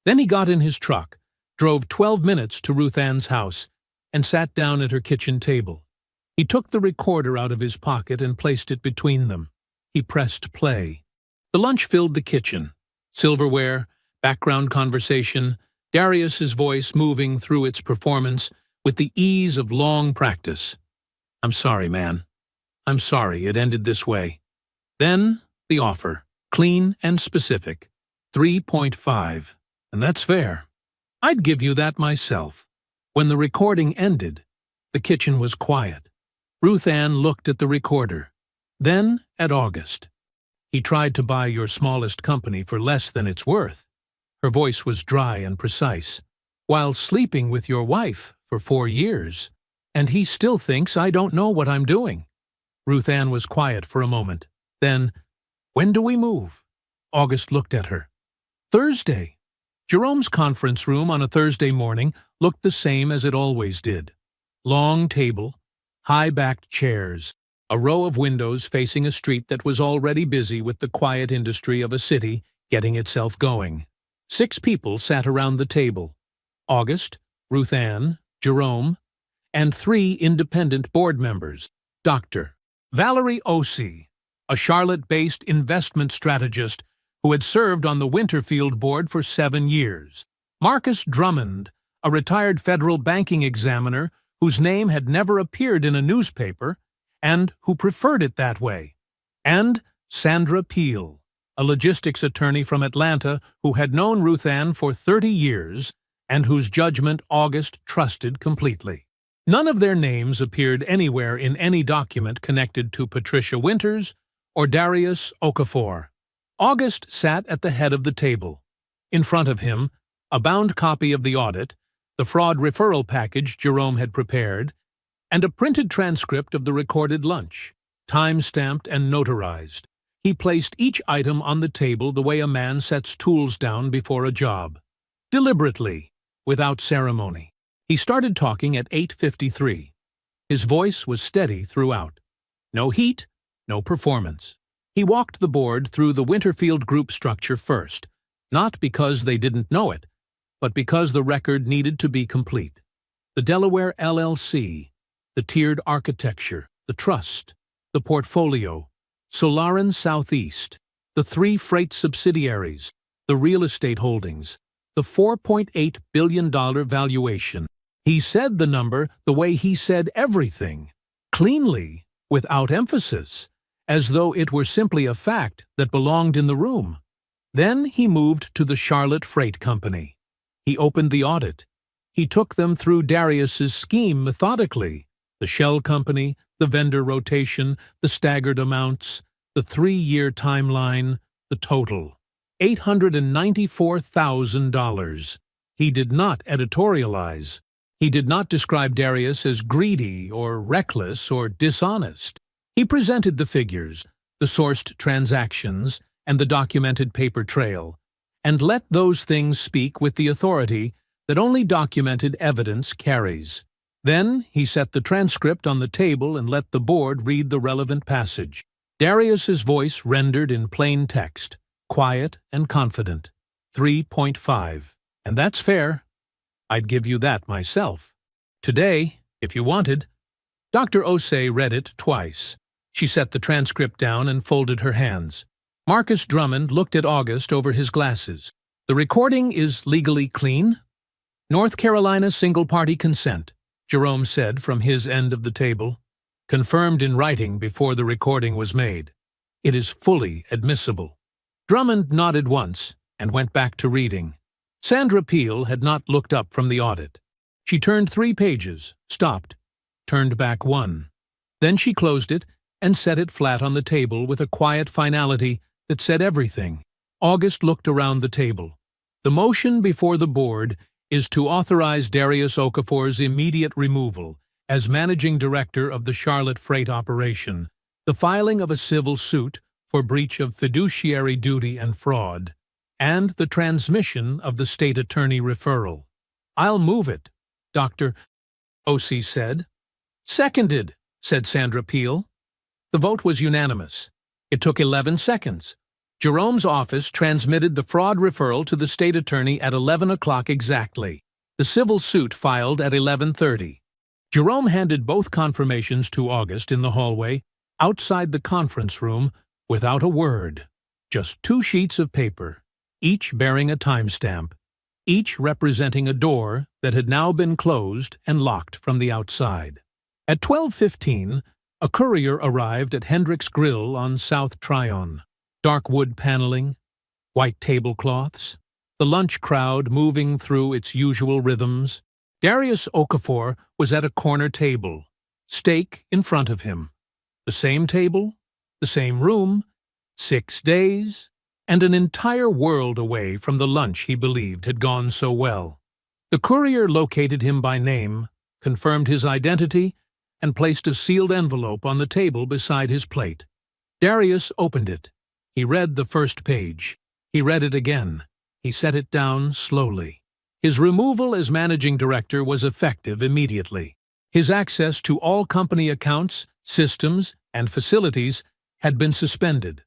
Then he got in his truck, drove 12 minutes to Ruth Ann's house, and sat down at her kitchen table. He took the recorder out of his pocket and placed it between them. He pressed play. The lunch filled the kitchen. Silverware, background conversation, Darius's voice moving through its performance with the ease of long practice. "I'm sorry, man. I'm sorry it ended this way." Then the offer, clean and specific. 3.5. And that's fair. I'd give you that myself. When the recording ended, the kitchen was quiet. Ruth Ann looked at the recorder, then at August. "He tried to buy your smallest company for less than it's worth." Her voice was dry and precise. "While sleeping with your wife for 4 years. And he still thinks I don't know what I'm doing." Ruth Ann was quiet for a moment. Then, "When do we move?" August looked at her. "Thursday." Jerome's conference room on a Thursday morning looked the same as it always did. Long table, high-backed chairs, a row of windows facing a street that was already busy with the quiet industry of a city getting itself going. 6 people sat around the table. August, Ruth Ann, Jerome, and 3 independent board members. Dr. Valerie Ossie, a Charlotte-based investment strategist who had served on the Winterfield board for 7 years. Marcus Drummond, a retired federal banking examiner whose name had never appeared in a newspaper and who preferred it that way. And Sandra Peel, a logistics attorney from Atlanta who had known Ruth Ann for 30 years and whose judgment August trusted completely. None of their names appeared anywhere in any document connected to Patricia Winters or Darius Okafor. August sat at the head of the table. In front of him, a bound copy of the audit, the fraud referral package Jerome had prepared, and a printed transcript of the recorded lunch, time-stamped and notarized. He placed each item on the table the way a man sets tools down before a job. Deliberately, without ceremony. He started talking at 8:53. His voice was steady throughout. No heat, no performance. He walked the board through the Winterfield Group structure first, not because they didn't know it, but because the record needed to be complete. The Delaware LLC, the tiered architecture, the trust, the portfolio, Solarin Southeast, the 3 freight subsidiaries, the real estate holdings, the $4.8 billion valuation. He said the number the way he said everything, cleanly, without emphasis, as though it were simply a fact that belonged in the room. Then he moved to the Charlotte Freight Company. He opened the audit. He took them through Darius's scheme methodically, the shell company, the vendor rotation, the staggered amounts, the 3-year timeline, the total. $894,000. He did not editorialize. He did not describe Darius as greedy or reckless or dishonest. He presented the figures, the sourced transactions, and the documented paper trail, and let those things speak with the authority that only documented evidence carries. Then he set the transcript on the table and let the board read the relevant passage. Darius's voice rendered in plain text, quiet and confident. 3.5. And that's fair. I'd give you that myself. Today, if you wanted. Dr. Osei read it twice. She set the transcript down and folded her hands. Marcus Drummond looked at August over his glasses. The recording is legally clean? North Carolina single-party consent, Jerome said from his end of the table, confirmed in writing before the recording was made. It is fully admissible. Drummond nodded once and went back to reading. Sandra Peel had not looked up from the audit. She turned 3 pages, stopped, turned back 1. Then she closed it and set it flat on the table with a quiet finality that said everything. August looked around the table. The motion before the board is to authorize Darius Okafor's immediate removal as managing director of the Charlotte Freight operation, the filing of a civil suit for breach of fiduciary duty and fraud, and the transmission of the state attorney referral. I'll move it, Dr. Osei said. Seconded, said Sandra Peel. The vote was unanimous. It took 11 seconds. Jerome's office transmitted the fraud referral to the state attorney at 11 o'clock exactly. The civil suit filed at 11:30. Jerome handed both confirmations to August in the hallway, outside the conference room, without a word. Just 2 sheets of paper, each bearing a timestamp, each representing a door that had now been closed and locked from the outside. At 12:15, a courier arrived at Hendrick's Grill on South Tryon. Dark wood paneling, white tablecloths, the lunch crowd moving through its usual rhythms. Darius Okafor was at a corner table, steak in front of him. The same table, the same room, 6 days, and an entire world away from the lunch he believed had gone so well. The courier located him by name, confirmed his identity, and placed a sealed envelope on the table beside his plate. Darius opened it. He read the first page. He read it again. He set it down slowly. His removal as managing director was effective immediately. His access to all company accounts, systems, and facilities had been suspended.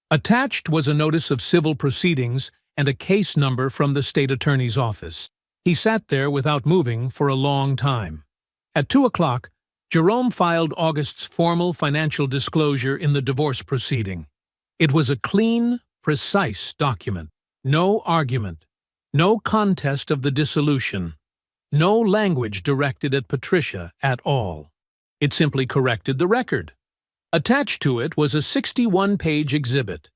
Attached was a notice of civil proceedings and a case number from the state attorney's office. He sat there without moving for a long time. At 2 o'clock, Jerome filed August's formal financial disclosure in the divorce proceeding. It was a clean, precise document. No argument. No contest of the dissolution. No language directed at Patricia at all. It simply corrected the record. Attached to it was a 61-page exhibit,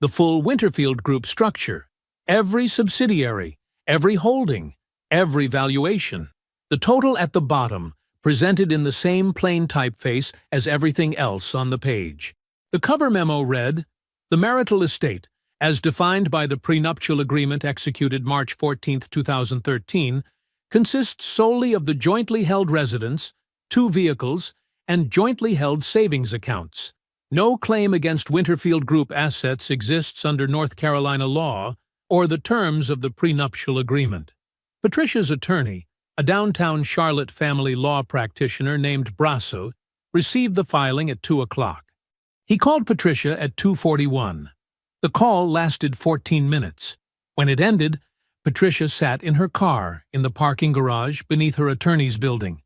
the full Winterfield Group structure, every subsidiary, every holding, every valuation. The total at the bottom, presented in the same plain typeface as everything else on the page. The cover memo read, "The marital estate, as defined by the prenuptial agreement executed March 14, 2013, consists solely of the jointly held residence, 2 vehicles, and jointly held savings accounts. No claim against Winterfield Group assets exists under North Carolina law or the terms of the prenuptial agreement." Patricia's attorney, a downtown Charlotte family law practitioner named Brasso, received the filing at 2 o'clock. He called Patricia at 2:41. The call lasted 14 minutes. When it ended, Patricia sat in her car in the parking garage beneath her attorney's building.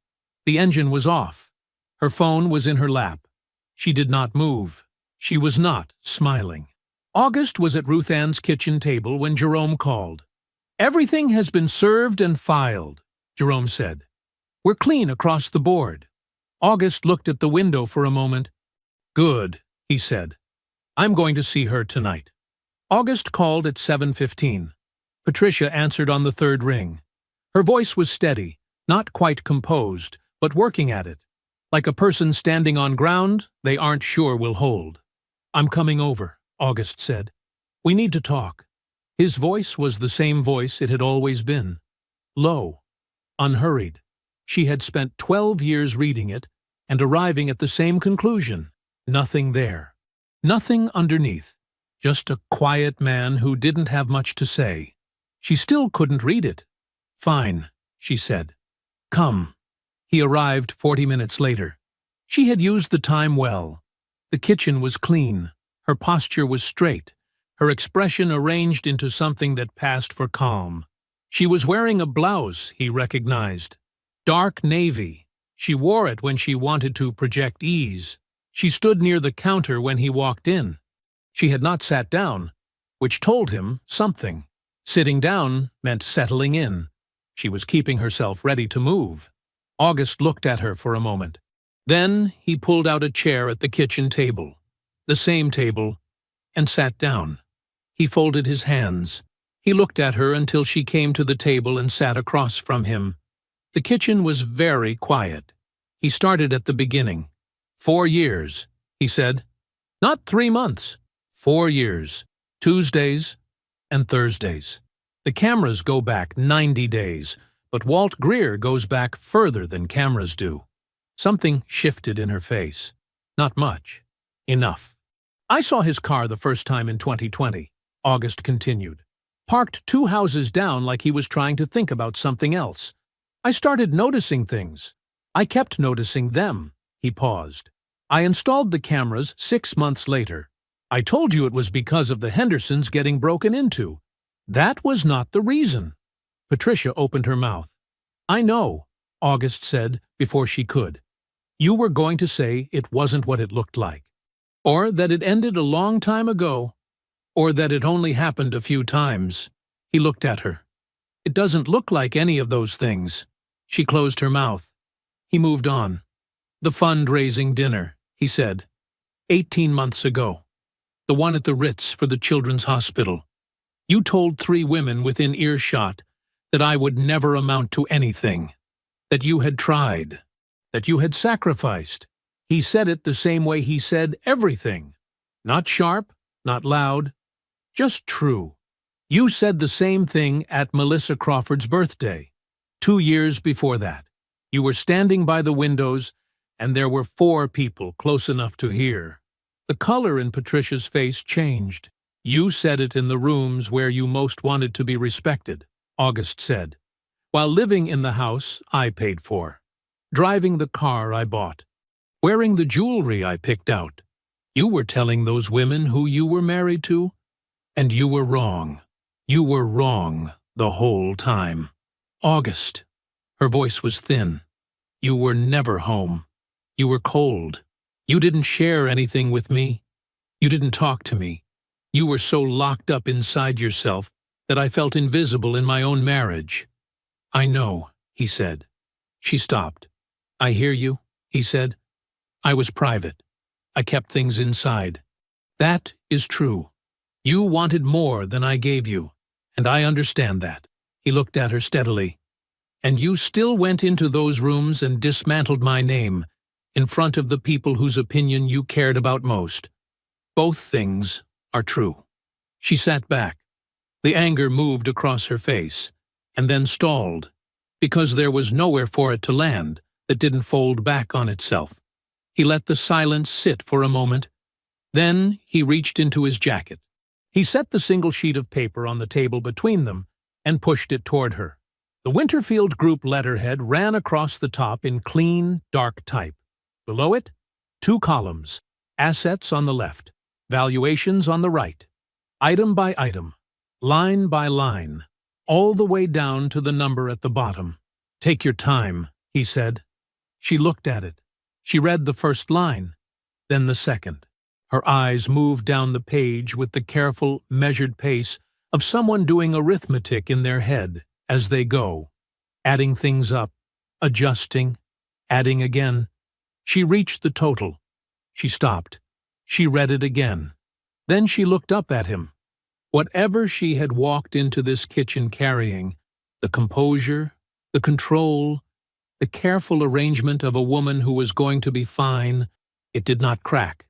The engine was off. Her phone was in her lap. She did not move. She was not smiling. August was at Ruth Ann's kitchen table when Jerome called. "Everything has been served and filed," Jerome said. "We're clean across the board." August looked at the window for a moment. "Good," he said. "I'm going to see her tonight." August called at 7:15. Patricia answered on the 3rd ring. Her voice was steady, not quite composed, but working at it. Like a person standing on ground they aren't sure will hold. "I'm coming over," August said. "We need to talk." His voice was the same voice it had always been. Low, unhurried. She had spent 12 years reading it and arriving at the same conclusion. Nothing there. Nothing underneath. Just a quiet man who didn't have much to say. She still couldn't read it. "Fine," she said. "Come." He arrived 40 minutes later. She had used the time well. The kitchen was clean. Her posture was straight. Her expression arranged into something that passed for calm. She was wearing a blouse he recognized. Dark navy. She wore it when she wanted to project ease. She stood near the counter when he walked in. She had not sat down, which told him something. Sitting down meant settling in. She was keeping herself ready to move. August looked at her for a moment. Then he pulled out a chair at the kitchen table, the same table, and sat down. He folded his hands. He looked at her until she came to the table and sat across from him. The kitchen was very quiet. He started at the beginning. 4 years, he said. "Not 3 months. 4 years. Tuesdays and Thursdays. The cameras go back 90 days, but Walt Greer goes back further than cameras do." Something shifted in her face. Not much. Enough. "I saw his car the first time in 2020, August continued. "Parked 2 houses down like he was trying to think about something else. I started noticing things. I kept noticing them." He paused. "I installed the cameras 6 months later. I told you it was because of the Hendersons getting broken into. That was not the reason." Patricia opened her mouth. "I know," August said before she could. "You were going to say it wasn't what it looked like. Or that it ended a long time ago. Or that it only happened a few times." He looked at her. "It doesn't look like any of those things." She closed her mouth. He moved on. "The fundraising dinner," he said. 18 months ago. The one at the Ritz for the Children's Hospital. You told 3 women within earshot that I would never amount to anything. That you had tried. That you had sacrificed. He said it the same way he said everything. Not sharp, not loud, just true. You said the same thing at Melissa Crawford's birthday. 2 years before that. You were standing by the windows, and there were 4 people close enough to hear. The color in Patricia's face changed. You said it in the rooms where you most wanted to be respected, August said, while living in the house I paid for, driving the car I bought, wearing the jewelry I picked out. You were telling those women who you were married to, and you were wrong. You were wrong the whole time. August. Her voice was thin. You were never home. You were cold. You didn't share anything with me. You didn't talk to me. You were so locked up inside yourself that I felt invisible in my own marriage. I know, he said. She stopped. I hear you, he said. I was private. I kept things inside. That is true. You wanted more than I gave you, and I understand that. He looked at her steadily. And you still went into those rooms and dismantled my name, in front of the people whose opinion you cared about most. Both things are true." She sat back. The anger moved across her face, and then stalled, because there was nowhere for it to land that didn't fold back on itself. He let the silence sit for a moment. Then he reached into his jacket. He set the single sheet of paper on the table between them and pushed it toward her. The Winterfield Group letterhead ran across the top in clean, dark type. Below it, 2 columns, assets on the left, valuations on the right, item by item, line by line, all the way down to the number at the bottom. "Take your time," he said. She looked at it. She read the first line, then the second. Her eyes moved down the page with the careful, measured pace of someone doing arithmetic in their head as they go, adding things up, adjusting, adding again. She reached the total. She stopped. She read it again. Then she looked up at him. Whatever she had walked into this kitchen carrying, the composure, the control, the careful arrangement of a woman who was going to be fine, it did not crack.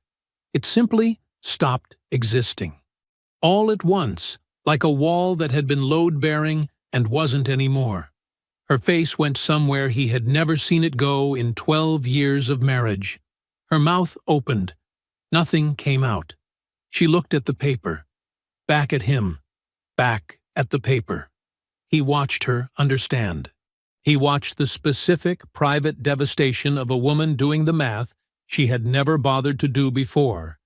It simply stopped existing. All at once, like a wall that had been load-bearing and wasn't anymore. Her face went somewhere he had never seen it go in 12 years of marriage. Her mouth opened. Nothing came out. She looked at the paper. Back at him. Back at the paper. He watched her understand. He watched the specific, private devastation of a woman doing the math she had never bothered to do before,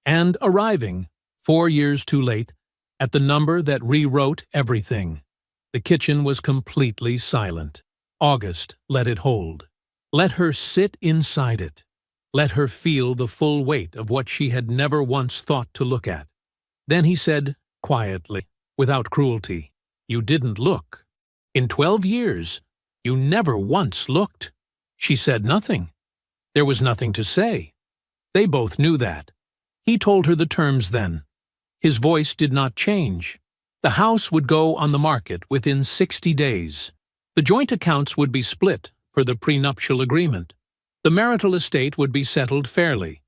and arriving, 4 years too late, at the number that rewrote everything. The kitchen was completely silent. August let it hold. Let her sit inside it. Let her feel the full weight of what she had never once thought to look at. Then he said, quietly, without cruelty, "You didn't look. In 12 years, you never once looked." She said nothing. There was nothing to say. They both knew that. He told her the terms then. His voice did not change. The house would go on the market within 60 days. The joint accounts would be split per the prenuptial agreement. The marital estate would be settled fairly.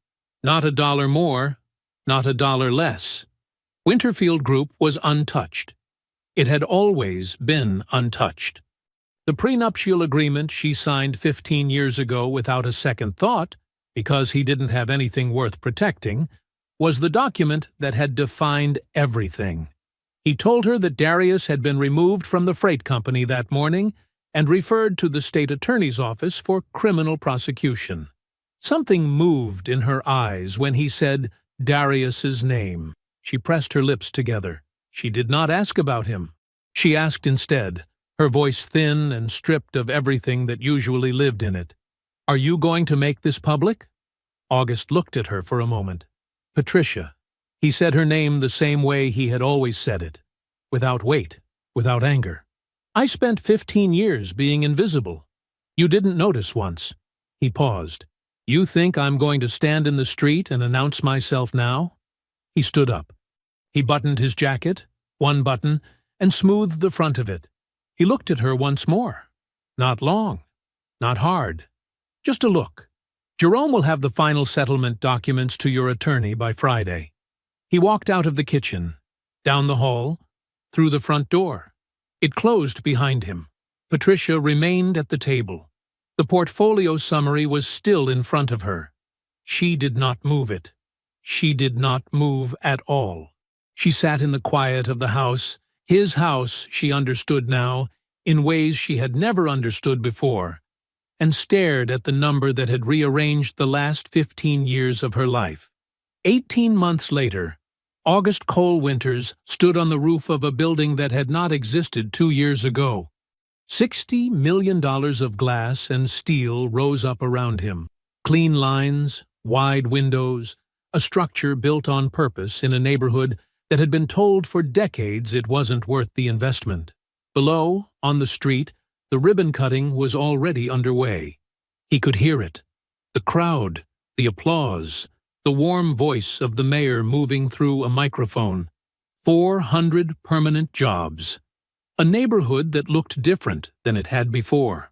Not a dollar more, not a dollar less. Winterfield Group was untouched. It had always been untouched. The prenuptial agreement she signed 15 years ago without a second thought, because he didn't have anything worth protecting, was the document that had defined everything. He told her that Darius had been removed from the freight company that morning and referred to the state attorney's office for criminal prosecution. Something moved in her eyes when he said Darius's name. She pressed her lips together. She did not ask about him. She asked instead, her voice thin and stripped of everything that usually lived in it. "Are you going to make this public?" August looked at her for a moment. "Patricia." He said her name the same way he had always said it, without weight, without anger. "I spent 15 years being invisible. You didn't notice once." He paused. "You think I'm going to stand in the street and announce myself now?" He stood up. He buttoned his jacket, one button, and smoothed the front of it. He looked at her once more. Not long, not hard, just a look. "Jerome will have the final settlement documents to your attorney by Friday." He walked out of the kitchen, down the hall, through the front door. It closed behind him. Patricia remained at the table. The portfolio summary was still in front of her. She did not move it. She did not move at all. She sat in the quiet of the house, his house, she understood now, in ways she had never understood before, and stared at the number that had rearranged the last 15 years of her life. 18 months later, August Cole Winters stood on the roof of a building that had not existed 2 years ago. $60 million of glass and steel rose up around him. Clean lines, wide windows, a structure built on purpose in a neighborhood that had been told for decades it wasn't worth the investment. Below, on the street, the ribbon-cutting was already underway. He could hear it. The crowd, the applause, the warm voice of the mayor moving through a microphone. 400 permanent jobs. A neighborhood that looked different than it had before.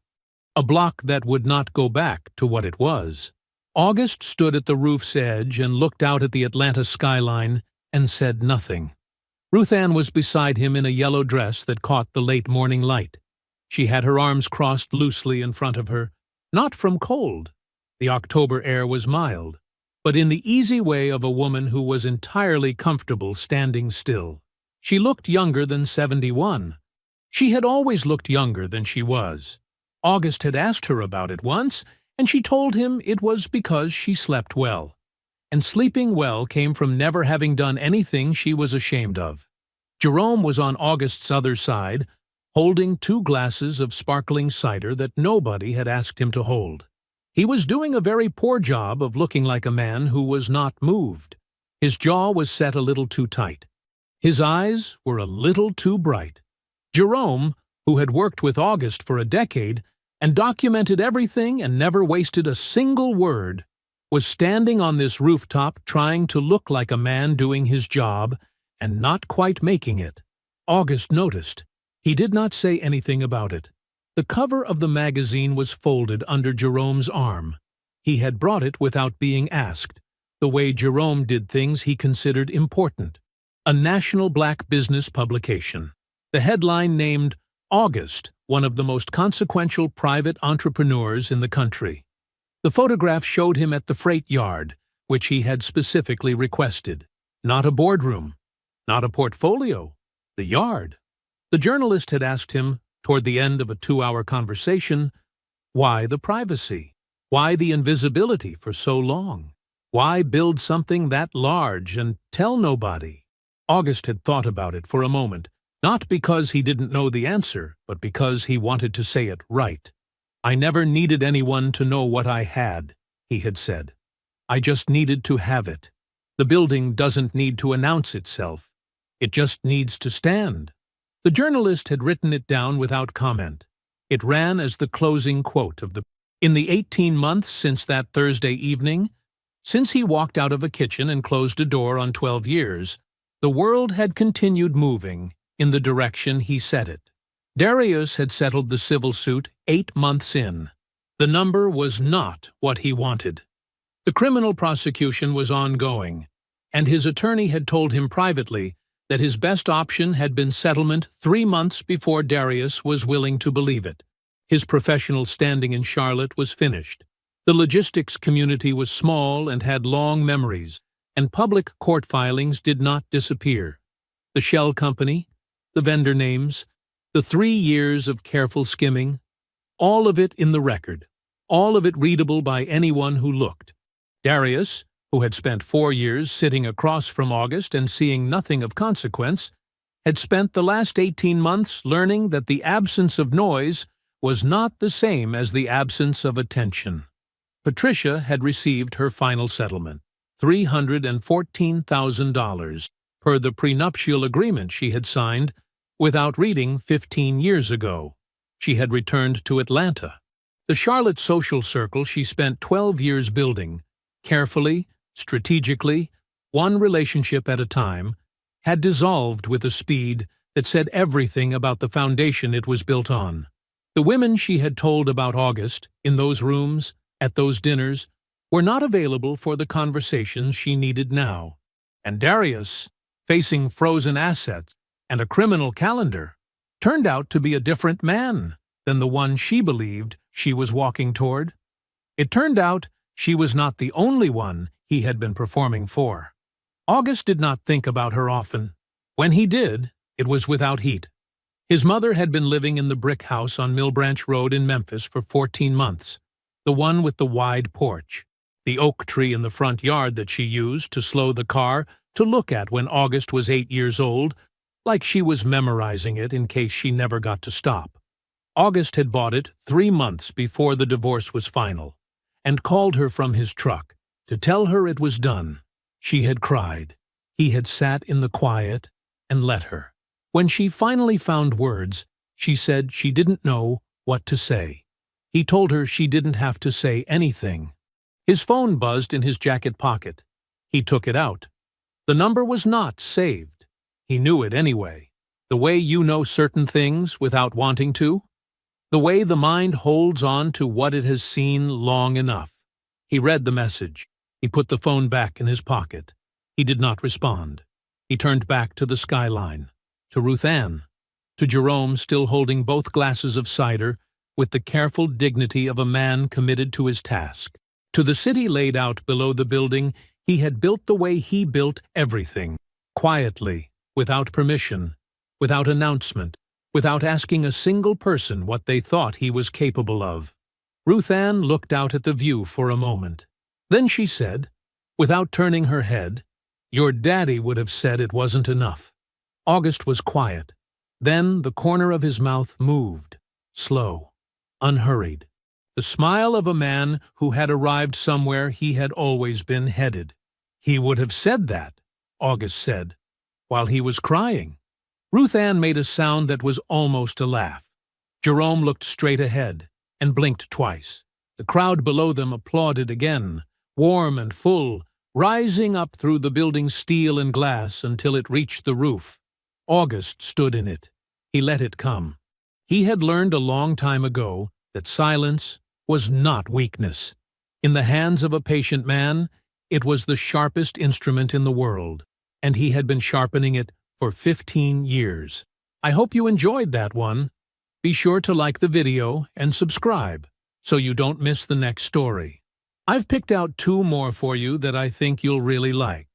A block that would not go back to what it was. August stood at the roof's edge and looked out at the Atlanta skyline and said nothing. Ruth Ann was beside him in a yellow dress that caught the late morning light. She had her arms crossed loosely in front of her, not from cold. The October air was mild, but in the easy way of a woman who was entirely comfortable standing still. She looked younger than 71. She had always looked younger than she was. August had asked her about it once, and she told him it was because she slept well. And sleeping well came from never having done anything she was ashamed of. Jerome was on August's other side, holding 2 glasses of sparkling cider that nobody had asked him to hold. He was doing a very poor job of looking like a man who was not moved. His jaw was set a little too tight. His eyes were a little too bright. Jerome, who had worked with August for a decade and documented everything and never wasted a single word, was standing on this rooftop trying to look like a man doing his job and not quite making it. August noticed. He did not say anything about it. The cover of the magazine was folded under Jerome's arm. He had brought it without being asked, the way Jerome did things he considered important. A national black business publication. The headline named August, one of the most consequential private entrepreneurs in the country. The photograph showed him at the freight yard, which he had specifically requested. Not a boardroom, not a portfolio, the yard. The journalist had asked him, toward the end of a 2-hour conversation, why the privacy? Why the invisibility for so long? Why build something that large and tell nobody? August had thought about it for a moment, not because he didn't know the answer, but because he wanted to say it right. I never needed anyone to know what I had, he had said. I just needed to have it. The building doesn't need to announce itself. It just needs to stand. The journalist had written it down without comment. It ran as the closing quote of the In the 18 months since that Thursday evening, since he walked out of a kitchen and closed a door on 12 years, the world had continued moving in the direction he set it. Darius had settled the civil suit 8 months in. The number was not what he wanted. The criminal prosecution was ongoing, and his attorney had told him privately that his best option had been settlement 3 months before Darius was willing to believe it. His professional standing in Charlotte was finished. The logistics community was small and had long memories, and public court filings did not disappear. The shell company, the vendor names, the 3 years of careful skimming, all of it in the record, all of it readable by anyone who looked. Darius, who had spent 4 years sitting across from August and seeing nothing of consequence, had spent the last 18 months learning that the absence of noise was not the same as the absence of attention. Patricia had received her final settlement, $314,000, per the prenuptial agreement she had signed without reading 15 years ago. She had returned to Atlanta. The Charlotte social circle she spent 12 years building, carefully, strategically, one relationship at a time, had dissolved with a speed that said everything about the foundation it was built on. The women she had told about August, in those rooms, at those dinners, were not available for the conversations she needed now. And Darius, facing frozen assets and a criminal calendar, turned out to be a different man than the one she believed she was walking toward. It turned out she was not the only one he had been performing for. August did not think about her often. When he did, it was without heat. His mother had been living in the brick house on Mill Branch Road in Memphis for 14 months, the one with the wide porch, the oak tree in the front yard that she used to slow the car to look at when August was 8 years old, like she was memorizing it in case she never got to stop. August had bought it 3 months before the divorce was final, and called her from his truck to tell her it was done. She had cried. He had sat in the quiet and let her. When she finally found words, she said she didn't know what to say. He told her she didn't have to say anything. His phone buzzed in his jacket pocket. He took it out. The number was not saved. He knew it anyway. The way you know certain things without wanting to? The way the mind holds on to what it has seen long enough. He read the message. He put the phone back in his pocket. He did not respond. He turned back to the skyline, to Ruth Ann, to Jerome still holding both glasses of cider with the careful dignity of a man committed to his task. To the city laid out below the building he had built the way he built everything, quietly, without permission, without announcement, without asking a single person what they thought he was capable of. Ruth Ann looked out at the view for a moment. Then she said, without turning her head, "Your daddy would have said it wasn't enough." August was quiet. Then the corner of his mouth moved, slow, unhurried. The smile of a man who had arrived somewhere he had always been headed. "He would have said that," August said, "while he was crying." Ruth Ann made a sound that was almost a laugh. Jerome looked straight ahead and blinked twice. The crowd below them applauded again, warm and full, rising up through the building's steel and glass until it reached the roof. August stood in it. He let it come. He had learned a long time ago that silence was not weakness. In the hands of a patient man, it was the sharpest instrument in the world, and he had been sharpening it for 15 years. I hope you enjoyed that one. Be sure to like the video and subscribe so you don't miss the next story. I've picked out 2 more for you that I think you'll really like.